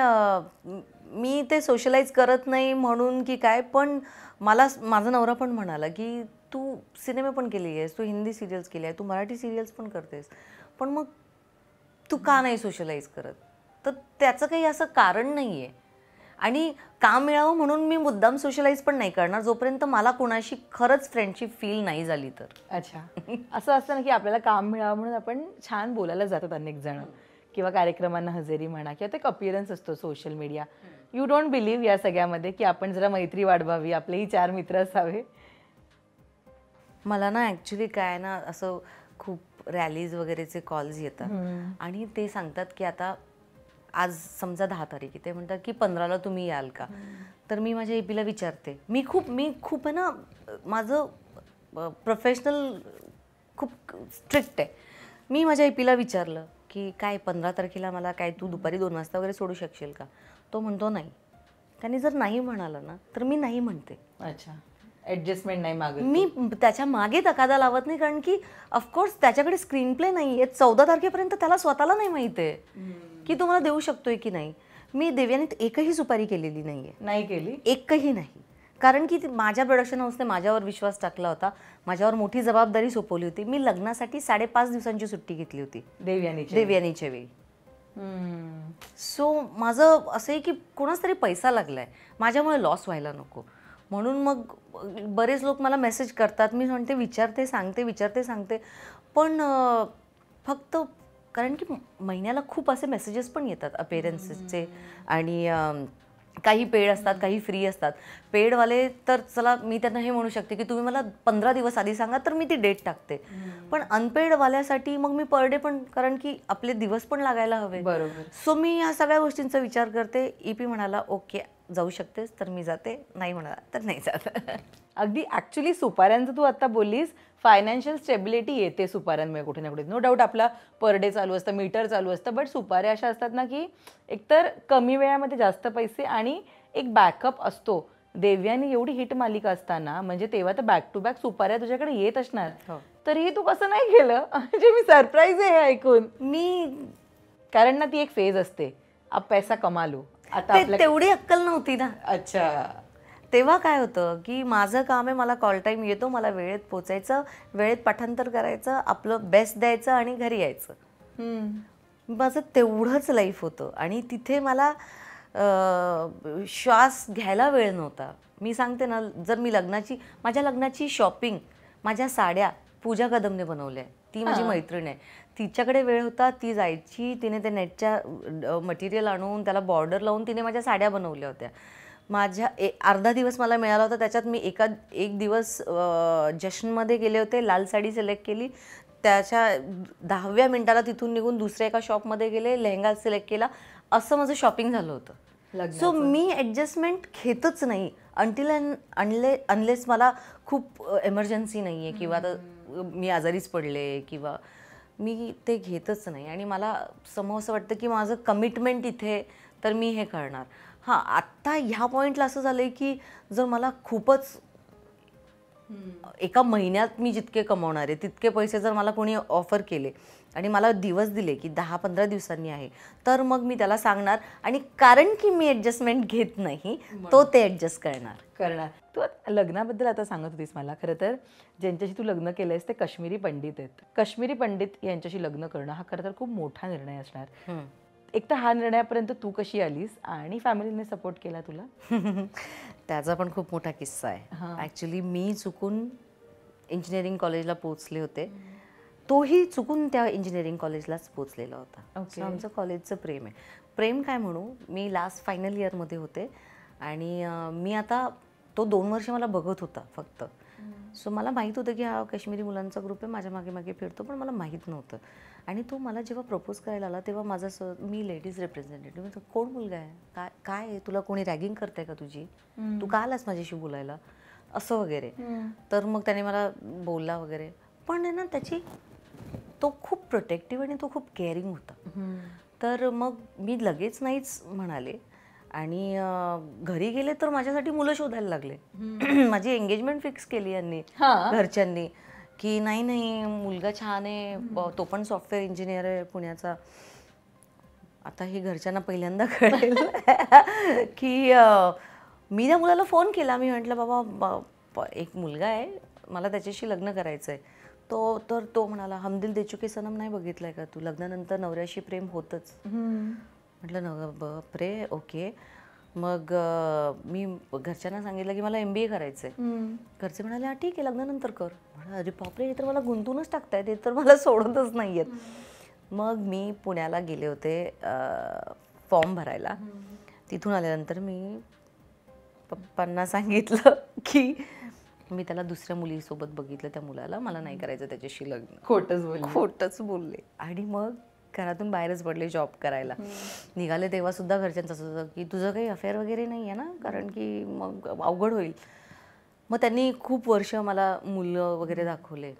मी ते सोशलाइज करत नाही म्हणून की काय. पण माझा नवरा पण म्हणाला की तू सिनेमे पण केली आहेस, तू हिंदी सिरियल्स केली आहे, तू मराठी सिरियल्स पण करतेस, पण मग तू का नाही सोशलाइज करत? तर त्याचं काही असं कारण नाही आहे. आणि काम मिळावं म्हणून मी मुद्दाम सोशलाइज पण नाही करणार जोपर्यंत मला कोणाशी खरंच फ्रेंडशिप फील नाही झाली तर. अच्छा. असं असतं ना की आपल्याला काम मिळावं म्हणून आपण छान बोलायला जातात अनेक जण, किंवा कार्यक्रमांना हजेरी म्हणा, किंवा ते एक अपीअरन्स असतो social media. You don't believe या सगळ्यामध्ये की आपण जरा मैत्री वाढवावी, आपलेही 4 मित्र असावे? मला ना ॲक्च्युली काय ना, असं खूप रॅलीज वगैरेचे कॉल्स येतात आणि ते सांगतात की आता आज समजा 10 तारीख आहे, ते म्हणतात की 15ला तुम्ही याल का? तर मी माझ्या एपीला विचारते. मी खूप आहे ना, माझं प्रोफेशनल खूप स्ट्रिक्ट आहे. मी माझ्या एपीला विचारलं की काय 15 तारखेला मला काय तू दुपारी 2 वाजता वगैरे सोडू शकशील का? तो म्हणतो नाही. त्याने जर नाही म्हणाला ना तर मी नाही म्हणते. अच्छा. ॲडजस्टमेंट नाही मागत? मी त्याच्या मागे तकादा लावत नाही, कारण की ऑफकोर्स त्याच्याकडे स्क्रीन प्ले नाही आहे. 14 तारखेपर्यंत त्याला स्वतःला नाही माहीत आहे की तो मला देऊ शकतोय की नाही. मी देवयानीत एकही सुपारी केलेली नाही आहे, नाही केली. एकही नाही. कारण की माझ्या प्रोडक्शन हाऊसने माझ्यावर विश्वास टाकला होता, माझ्यावर मोठी जबाबदारी सोपवली होती. मी लग्नासाठी 5.5 दिवसांची सुट्टी घेतली होती देवयानीच्या वेळी. सो माझं असं आहे की कोणाच तरी पैसा लागलाय, माझ्यामुळे लॉस व्हायला नको. म्हणून मग बरेच लोक मला मेसेज करतात, मी म्हणते विचारते सांगते. पण फक्त कारण की महिन्याला खूप असे मेसेजेस पण येतात अपेअरन्सेसचे, आणि काही पेड असतात, काही फ्री असतात. पेडवाले तर चला मी त्यांना हे म्हणू शकते की तुम्ही मला 15 दिवस आधी सांगा तर मी ती डेट टाकते. पण अनपेडवाल्यासाठी मग मी पर डे पण, कारण की आपले दिवस पण लागायला हवे. बरोबर. सो मी या सगळ्या गोष्टींचा विचार करते. EP म्हणाला ओके जाऊ शकतेस तर मी जाते, नाही म्हणाला तर नाही जात. अगदी ॲक्च्युली सुपाऱ्यांचं तू आता बोललीस, फायनान्शियल स्टेबिलिटी येते सुपाऱ्यांमुळे कुठे ना कुठे. नो डाऊट आपला पर डे चालू असतं, मीटर चालू असतं, बट सुपाऱ्या अशा असतात ना की एकतर कमी वेळामध्ये जास्त पैसे आणि एक बॅकअप असतो. देवयानी एवढी हिट मालिका असताना म्हणजे तेव्हा तर बॅक टू बॅक सुपाऱ्या तुझ्याकडे येत असणार, तरीही तू कसं नाही केलं? म्हणजे मी सरप्राईज आहे हे ऐकून. कारण ना ती एक फेज असते, अब पैसा कमा लो. आता तेवढी अक्कल नव्हती ना. अच्छा. तेव्हा काय होतं की माझं काम आहे, मला कॉल टाईम येतो, मला वेळेत पोचायचं, वेळेत पाठांतर करायचं, आपलं बेस्ट द्यायचं आणि घरी यायचं. माझं तेवढंच लाईफ होतं. आणि तिथे मला श्वास घ्यायला वेळ नव्हता. मी सांगते ना, जर मी माझ्या लग्नाची शॉपिंग, माझ्या साड्या पूजा कदमने बनवल्या. ती माझी मैत्रीण आहे, तिच्याकडे वेळ होता, ती जायची, तिने ते नेटच्या मटेरियल आणून त्याला बॉर्डर लावून तिने माझ्या साड्या बनवल्या होत्या. माझ्या अर्धा दिवस मला मिळाला होता, त्याच्यात मी एक दिवस जश्नमध्ये गेले होते, लाल साडी सिलेक्ट केली, त्याच्या 10व्या मिनिटाला तिथून निघून दुसऱ्या एका शॉपमध्ये गेले, लेहंगा सिलेक्ट केला, असं माझं शॉपिंग झालं होतं. सो मी ॲडजस्टमेंट घेतच नाही अनलेस मला खूप एमर्जन्सी नाही आहे किंवा आता मी आजारीच पडले किंवा मी ते घेतच नाही. आणि मला असं वाटतं की माझं कमिटमेंट इथे, तर मी हे करणार. हां, आत्ता ह्या पॉईंटला असं झालं आहे की जर मला खूपच एका महिन्यात मी जितके कमवणार आहे तितके पैसे जर मला कोणी ऑफर केले आणि मला दिवस दिले की 10-15 दिवसांनी आहे, तर मग मी त्याला सांगणार. आणि कारण की मी ॲडजस्टमेंट घेत नाही, तो ते ॲडजस्ट करणार. तू लग्नाबद्दल आता सांगत होतीस मला. खरं तर ज्यांच्याशी तू लग्न केलं आहेस ते काश्मीरी पंडित आहेत. काश्मीरी पंडित यांच्याशी लग्न करणं हा खरं तर खूप मोठा निर्णय असणार. एक तर हा निर्णयापर्यंत तू कशी आलीस आणि फॅमिलीने सपोर्ट केला तुला? त्याचा पण खूप मोठा किस्सा आहे. ॲक्च्युली मी चुकून इंजिनिअरिंग कॉलेजला पोचले होते, तोही चुकून त्या इंजिनिअरिंग कॉलेजलाच पोचलेला होता. सो आमचं कॉलेजचं प्रेम आहे. प्रेम काय म्हणू, मी लास्ट फायनल इयरमध्ये होते आणि मी आता तो 2 वर्ष मला बघत होता फक्त. सो मला माहीत होतं की हा काश्मीरी मुलांचा ग्रुप आहे, माझ्या मागे मागे फिरतो, पण मला माहीत नव्हतं. आणि तो मला जेव्हा प्रपोज करायला आला तेव्हा माझं मी लेडीज रिप्रेझेंटेटिव्ह, कोण मुलगा आहे, काय आहे, तुला कोणी रॅगिंग करताय का तुझी, तू का आलास माझ्याशी बोलायला, असं वगैरे. तर मग त्याने मला बोलला वगैरे, पण आहे ना तो खूप प्रोटेक्टिव्ह आणि तो खूप केअरिंग होता. तर मग मी लगेच नाहीच म्हणाले आणि घरी गेले तर माझ्यासाठी मुलं शोधायला लागले. माझी एंगेजमेंट फिक्स केली यांनी, घरच्यांनी, की नाही मुलगा छान आहे, तो पण सॉफ्टवेअर इंजिनियर आहे पुण्याचा. आता हे घरच्यांना पहिल्यांदा कळेल की मी त्या मुलाला फोन केला. मी म्हटलं बाबा एक मुलगा आहे, मला त्याच्याशी लग्न करायचं आहे. तो म्हणाला हम दिल दे चुके सनम नाही बघितलंय का तू, लग्नानंतर नवऱ्याशी प्रेम होतच. म्हटलं बापरे, ओके. मग मी घरच्यांना सांगितलं की मला MBA करायचं आहे. घरचे म्हणाले हा ठीक आहे लग्नानंतर कर. म्हटलं अरे बापरे, हे तर मला गुंतूनच टाकतायत, हे तर मला सोडतच नाही आहेत. मग मी पुण्याला गेले होते फॉर्म भरायला. तिथून आल्यानंतर मी पप्पांना सांगितलं की मी त्याला दुसऱ्या मुलीसोबत बघितलं, त्या मुलाला, मला नाही करायचं त्याच्याशी लग्न. खोटच बोलले. आणि मग घरातून बाहेरच पडले जॉब करायला. निघाले तेव्हा सुद्धा घरच्यांचं असं होतं की तुझं काही अफेअर वगैरे नाही आहे ना, कारण की मग अवघड होईल. मग त्यांनी खूप वर्ष मला मुलं वगैरे दाखवले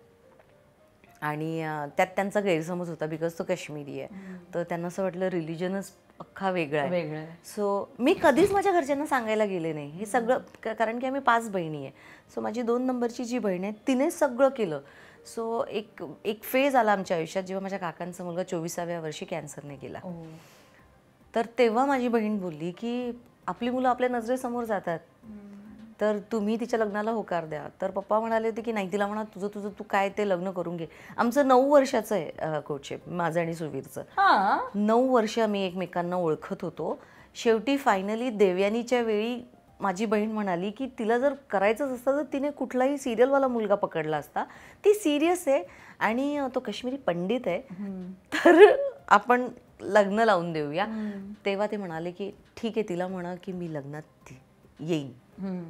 आणि त्यात त्यांचा गैरसमज होता बिकॉज तो काश्मीरी आहे, तर त्यांना असं वाटलं रिलिजनच अख्खा वेगळा आहे. सो मी कधीच माझ्या घरच्यांना सांगायला गेले नाही हे सगळं, कारण की आम्ही 5 बहिणी आहे. सो माझी 2 नंबरची जी बहीण आहे तिनेच सगळं केलं. सो एक फेज आला आमच्या आयुष्यात जेव्हा माझ्या काकांचा मुलगा 24व्या वर्षी कॅन्सरने गेला. तर तेव्हा माझी बहीण बोलली की आपली मुलं आपल्या नजरेसमोर जातात, तर तुम्ही तिच्या लग्नाला होकार द्या. तर पप्पा म्हणाले होते की नाही, तिला म्हणा तुझं तुझं तू काय ते लग्न करून घे. आमचं 9 वर्षाचं आहे कोर्टशिप, माझं आणि सुवीरचं. हा 9 वर्ष आम्ही एकमेकांना ओळखत होतो. शेवटी फायनली देवयानीच्या वेळी माझी बहीण म्हणाली की तिला जर करायचंच असतं तर तिने कुठलाही सिरियलवाला मुलगा पकडला असता. ती सिरियस आहे आणि तो काश्मीरी पंडित आहे, तर आपण लग्न लावून देऊया. तेव्हा ते म्हणाले की ठीक आहे, तिला म्हणा की मी लग्नात येईन.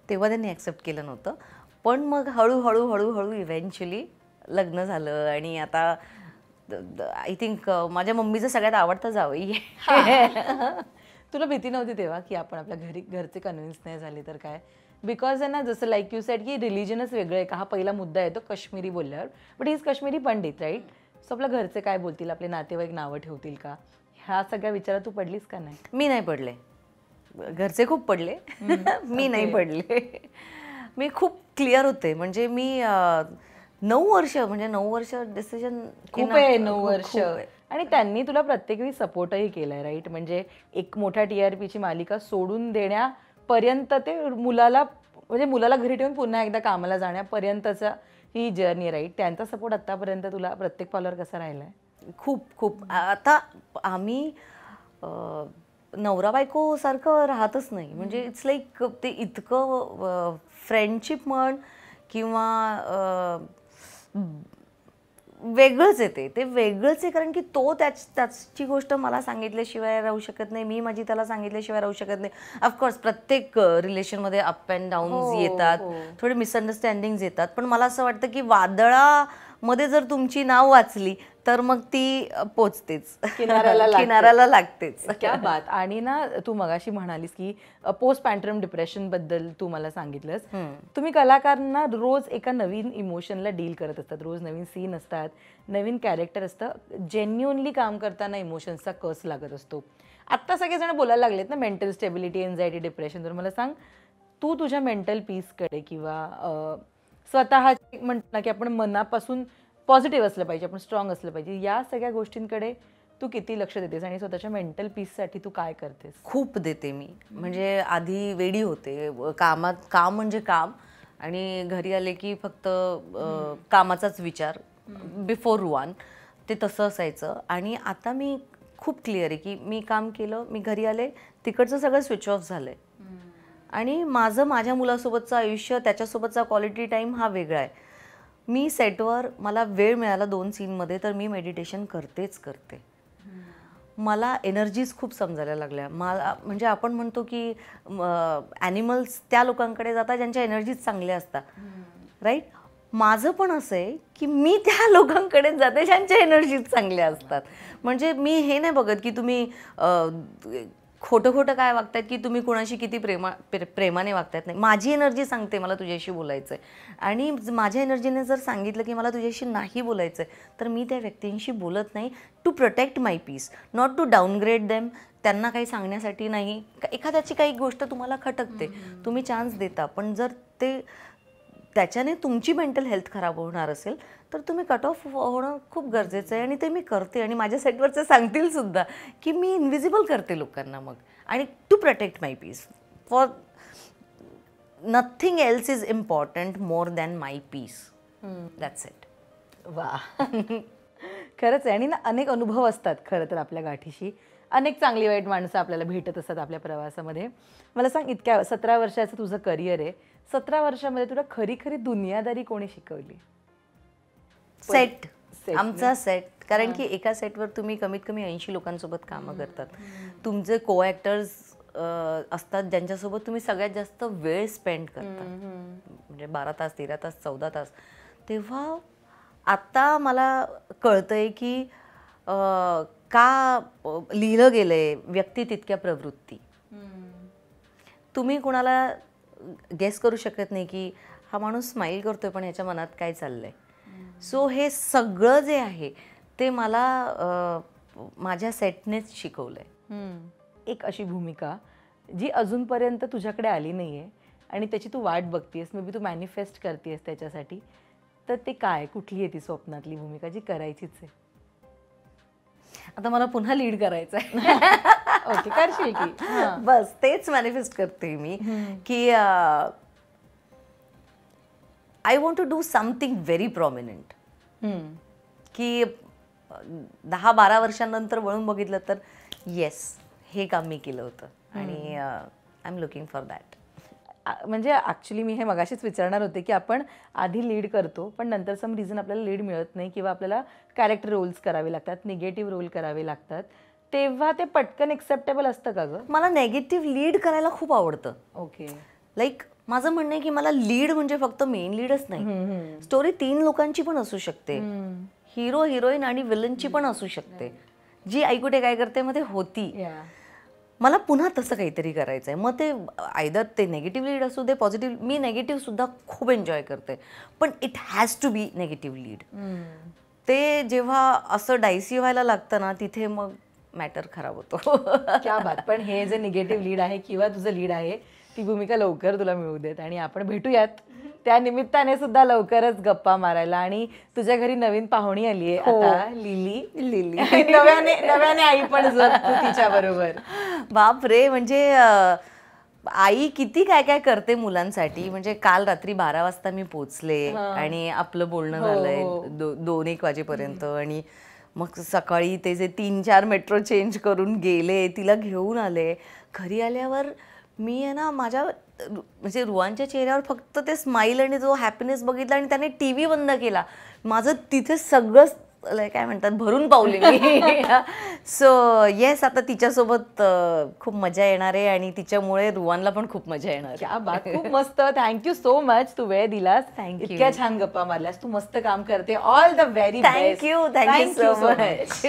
तेव्हा त्यांनी ॲक्सेप्ट केलं नव्हतं, पण मग हळूहळू हळूहळू इव्हेंच्युअली लग्न झालं. आणि आता आय थिंक माझ्या मम्मीचं सगळ्यात आवडतं जावई आहे. तुला भीती नव्हती तेव्हा की आपण आपल्या घरचे कन्व्हिन्स नाही झाले तर काय? बिकॉज आहे ना, जसं लाईक यू सेड की रिलिजनच वेगळं आहे का, हा पहिला मुद्दा येतो काश्मीरी बोलल्यावर. But is Kashmiri Pandit right. So आपल्या घरचे काय बोलतील, आपले नातेवाईक नावं ठेवतील का, ह्या सगळ्या विचारात तू पडलीस का नाही? मी नाही पडले, घरचे खूप पडले. मी नाही पडले. मी खूप क्लिअर होते. म्हणजे मी 9 वर्ष डिसिजन खूप आहे 9 वर्ष. आणि त्यांनी तुला प्रत्येक वेळी सपोर्टही केलाय राईट. म्हणजे एक मोठ्या TRPची मालिका सोडून देण्यापर्यंत ते मुलाला घरी ठेवून पुन्हा एकदा कामाला जाण्यापर्यंतचा ही जर्नी राईट. त्यांचा सपोर्ट आतापर्यंत तुला प्रत्येक पावलावर कसा राहिलाय? खूप खूप. आता आम्ही नवरा बायको सारखं राहतच नाही. म्हणजे इट्स लाईक ते इतकं फ्रेंडशिप म्हण किंवा वेगळंच आहे. ते वेगळंच आहे, कारण की तो त्याची गोष्ट मला सांगितल्याशिवाय राहू शकत नाही, मी माझी त्याला सांगितल्याशिवाय राहू शकत नाही. ऑफकोर्स प्रत्येक रिलेशनमध्ये अप अँड डाऊन्स येतात, थोडे मिसअंडरस्टँडिंग्स येतात, पण मला असं वाटतं की वादळामध्ये जर तुमची नाव वाचली तर मग ती पोचतेच, किनाऱ्याला लागतेच. क्या बात. आणि ना, तू मगाशी म्हणालीस की पोस्ट पॅन्ट्रम डिप्रेशन बद्दल तू मला सांगितलंस. तुम्ही कलाकारांना रोज एका नवीन इमोशनला डील करत असतात, रोज नवीन सीन असतात, नवीन कॅरेक्टर असतं. जेन्युअनली काम करताना इमोशन्सचा कस लागत असतो. आत्ता सगळेजण बोलायला लागलेत ना मेंटल स्टेबिलिटी, एन्झायटी, डिप्रेशन. तर मला सांग, तू तुझ्या मेंटल पीसकडे किंवा स्वतः म्हणतो ना की आपण मनापासून पॉझिटिव्ह असलं पाहिजे, आपण स्ट्रॉंग असलं पाहिजे, या सगळ्या गोष्टींकडे तू किती लक्ष देतेस आणि स्वतःच्या मेंटल पीससाठी तू काय करतेस? खूप देते मी. म्हणजे आधी वेडी होते, काम म्हणजे काम, आणि घरी आले की फक्त कामाचाच विचार बिफोर 1, ते तसं असायचं. आणि आता मी खूप क्लिअर आहे की मी काम केलं, मी घरी आले, तिकडचं सगळं स्विच ऑफ झालंय. आणि माझ्या मुलासोबतचं आयुष्य, त्याच्यासोबतचा क्वालिटी टाईम हा वेगळा आहे. मी सेटवर मला वेळ मिळाला 2 सीनमध्ये तर मी मेडिटेशन करतेच करते. मला एनर्जीज खूप समजायला लागल्या. मला म्हणजे आपण म्हणतो की ॲनिमल्स त्या लोकांकडे जातात ज्यांच्या एनर्जीज चांगल्या असतात, राईट. माझं पण असं आहे की मी त्या लोकांकडे जाते ज्यांच्या एनर्जीज चांगल्या असतात. म्हणजे मी हे नाही बघत की तुम्ही खोटं काय वागतायत, की तुम्ही कुणाशी किती प्रेमाने वागतायत. नाही, माझी एनर्जी सांगते मला तुझ्याशी बोलायचं आहे, आणि माझ्या एनर्जीने जर सांगितलं की मला तुझ्याशी नाही बोलायचं आहे तर मी त्या व्यक्तींशी बोलत नाही. To protect my peace, not to downgrade them. त्यांना काही सांगण्यासाठी नाही. एखाद्याची काही गोष्ट तुम्हाला खटकते, तुम्ही चान्स देता, पण जर त्याच्याने तुमची मेंटल हेल्थ खराब होणार असेल तर तुम्ही कट ऑफ होणं खूप गरजेचं आहे. आणि ते मी करते, आणि माझ्या सेटवरचे सांगतील सुद्धा की मी इन्व्हिजिबल करते लोकांना मग. आणि to protect my peace, for nothing else is important more than my peace. That's it. वा. खरंच आहे. आणि ना, अनेक अनुभव असतात खरं तर आपल्या गाठीशी. अनेक चांगली वाईट माणसं आपल्याला भेटत असतात आपल्या प्रवासामध्ये. मला सांग, इतक्या 17 वर्षाचं तुझं करिअर आहे, 17 वर्षामध्ये तुला खरी दुनियादारी कोणी शिकवली? सेट, आमचा सेट. कारण की एका सेटवर तुम्ही कमीत कमी 80 लोकांसोबत कामं करतात. तुमचे को ॲक्टर्स असतात ज्यांच्यासोबत तुम्ही सगळ्यात जास्त वेळ स्पेंड करता, म्हणजे 12 तास, 13 तास, 14 तास. तेव्हा आता मला कळतंय की का लिहिलं गेलंय व्यक्ती तितक्या प्रवृत्ती. तुम्ही कुणाला गेस करू शकत नाही की हा माणूस स्माईल करतोय पण याच्या मनात काय चाललंय. सो हे सगळं जे आहे ते मला माझ्या सेटनेच शिकवलंय. एक अशी भूमिका जी अजूनपर्यंत तुझ्याकडे आली नाहीये आणि त्याची तू वाट बघतेस, मे बी तू मॅनिफेस्ट करतेस त्याच्यासाठी, तर ते काय, कुठली आहे ती स्वप्नातली भूमिका जी करायचीच आहे? आता मला पुन्हा लीड करायचं आहे. ओके, करशील की? हां. बस तेच मॅनिफेस्ट करते मी की I want to do something very prominent. की 10-12 वर्षांनंतर वळून बघितलं तर येस, हे काम मी केलं होतं आणि I am looking for that. म्हणजे ॲक्च्युली मी हे मगाशीच विचारणार होते की आपण आधी लीड करतो पण नंतर सम रिझन आपल्याला लीड मिळत नाही किंवा आपल्याला कॅरेक्टर रोल्स करावे लागतात, निगेटिव्ह रोल करावे लागतात, तेव्हा ते पटकन एक्सेप्टेबल असतं का गं? मला नेगेटिव्ह लीड करायला खूप आवडतं. ओके. लाईक माझं म्हणणं आहे की मला लीड म्हणजे फक्त मेन लीडच नाही, स्टोरी 3 लोकांची पण असू शकते, हिरो हिरोईन आणि विलनची पण असू शकते, जी ऐकुटे काय करते मध्ये होती. मला पुन्हा तसं काहीतरी करायचं आहे. मग ते आयदर ते नेगेटिव्ह लीड असू दे, पॉझिटिव्ह. मी नेगेटिव्ह सुद्धा खूप एन्जॉय करते, पण it has to be negative lead. ते जेव्हा असं डायसी व्हायला लागतं ना, तिथे मग मॅटर खराब होतो. क्या बात. पण हे जे निगेटिव्ह लीड आहे किंवा तुझं लीड आहे ती भूमिका लवकर तुला मिळू देत आणि आपण भेटूयात त्या निमित्ताने सुद्धा लवकरच गप्पा मारायला. आणि तुझ्या घरी नवीन पाहुणी आली आहे आता, लिली. नव्याने आई पण तू तिच्या बरोबर. बाप रे, म्हणजे आई किती काय काय करते मुलांसाठी. म्हणजे काल रात्री 12 वाजता मी पोचले आणि आपलं बोलणं झालंय 2-1 वाजेपर्यंत आणि मग सकाळी ते जे 3-4 मेट्रो चेंज करून गेले, तिला घेऊन आले. घरी आल्यावर मी आहे ना, माझ्या म्हणजे रुवांच्या चेहऱ्यावर फक्त ते स्माईल आणि जो हॅपीनेस बघितला आणि त्याने टीव्ही बंद केला. माझं तिथे सगळंच काय म्हणतात भरून पावले मी. सो येस, आता तिच्यासोबत खूप मजा येणार आहे आणि तिच्यामुळे रुवानला पण खूप मजा येणार. क्या बात, खूप मस्त. थँक्यू सो मच, तू वेळ दिलास, थँक्यू, इतक्या छान गप्पा मारल्यास, तू मस्त काम करते. All the very best. Thank you so much.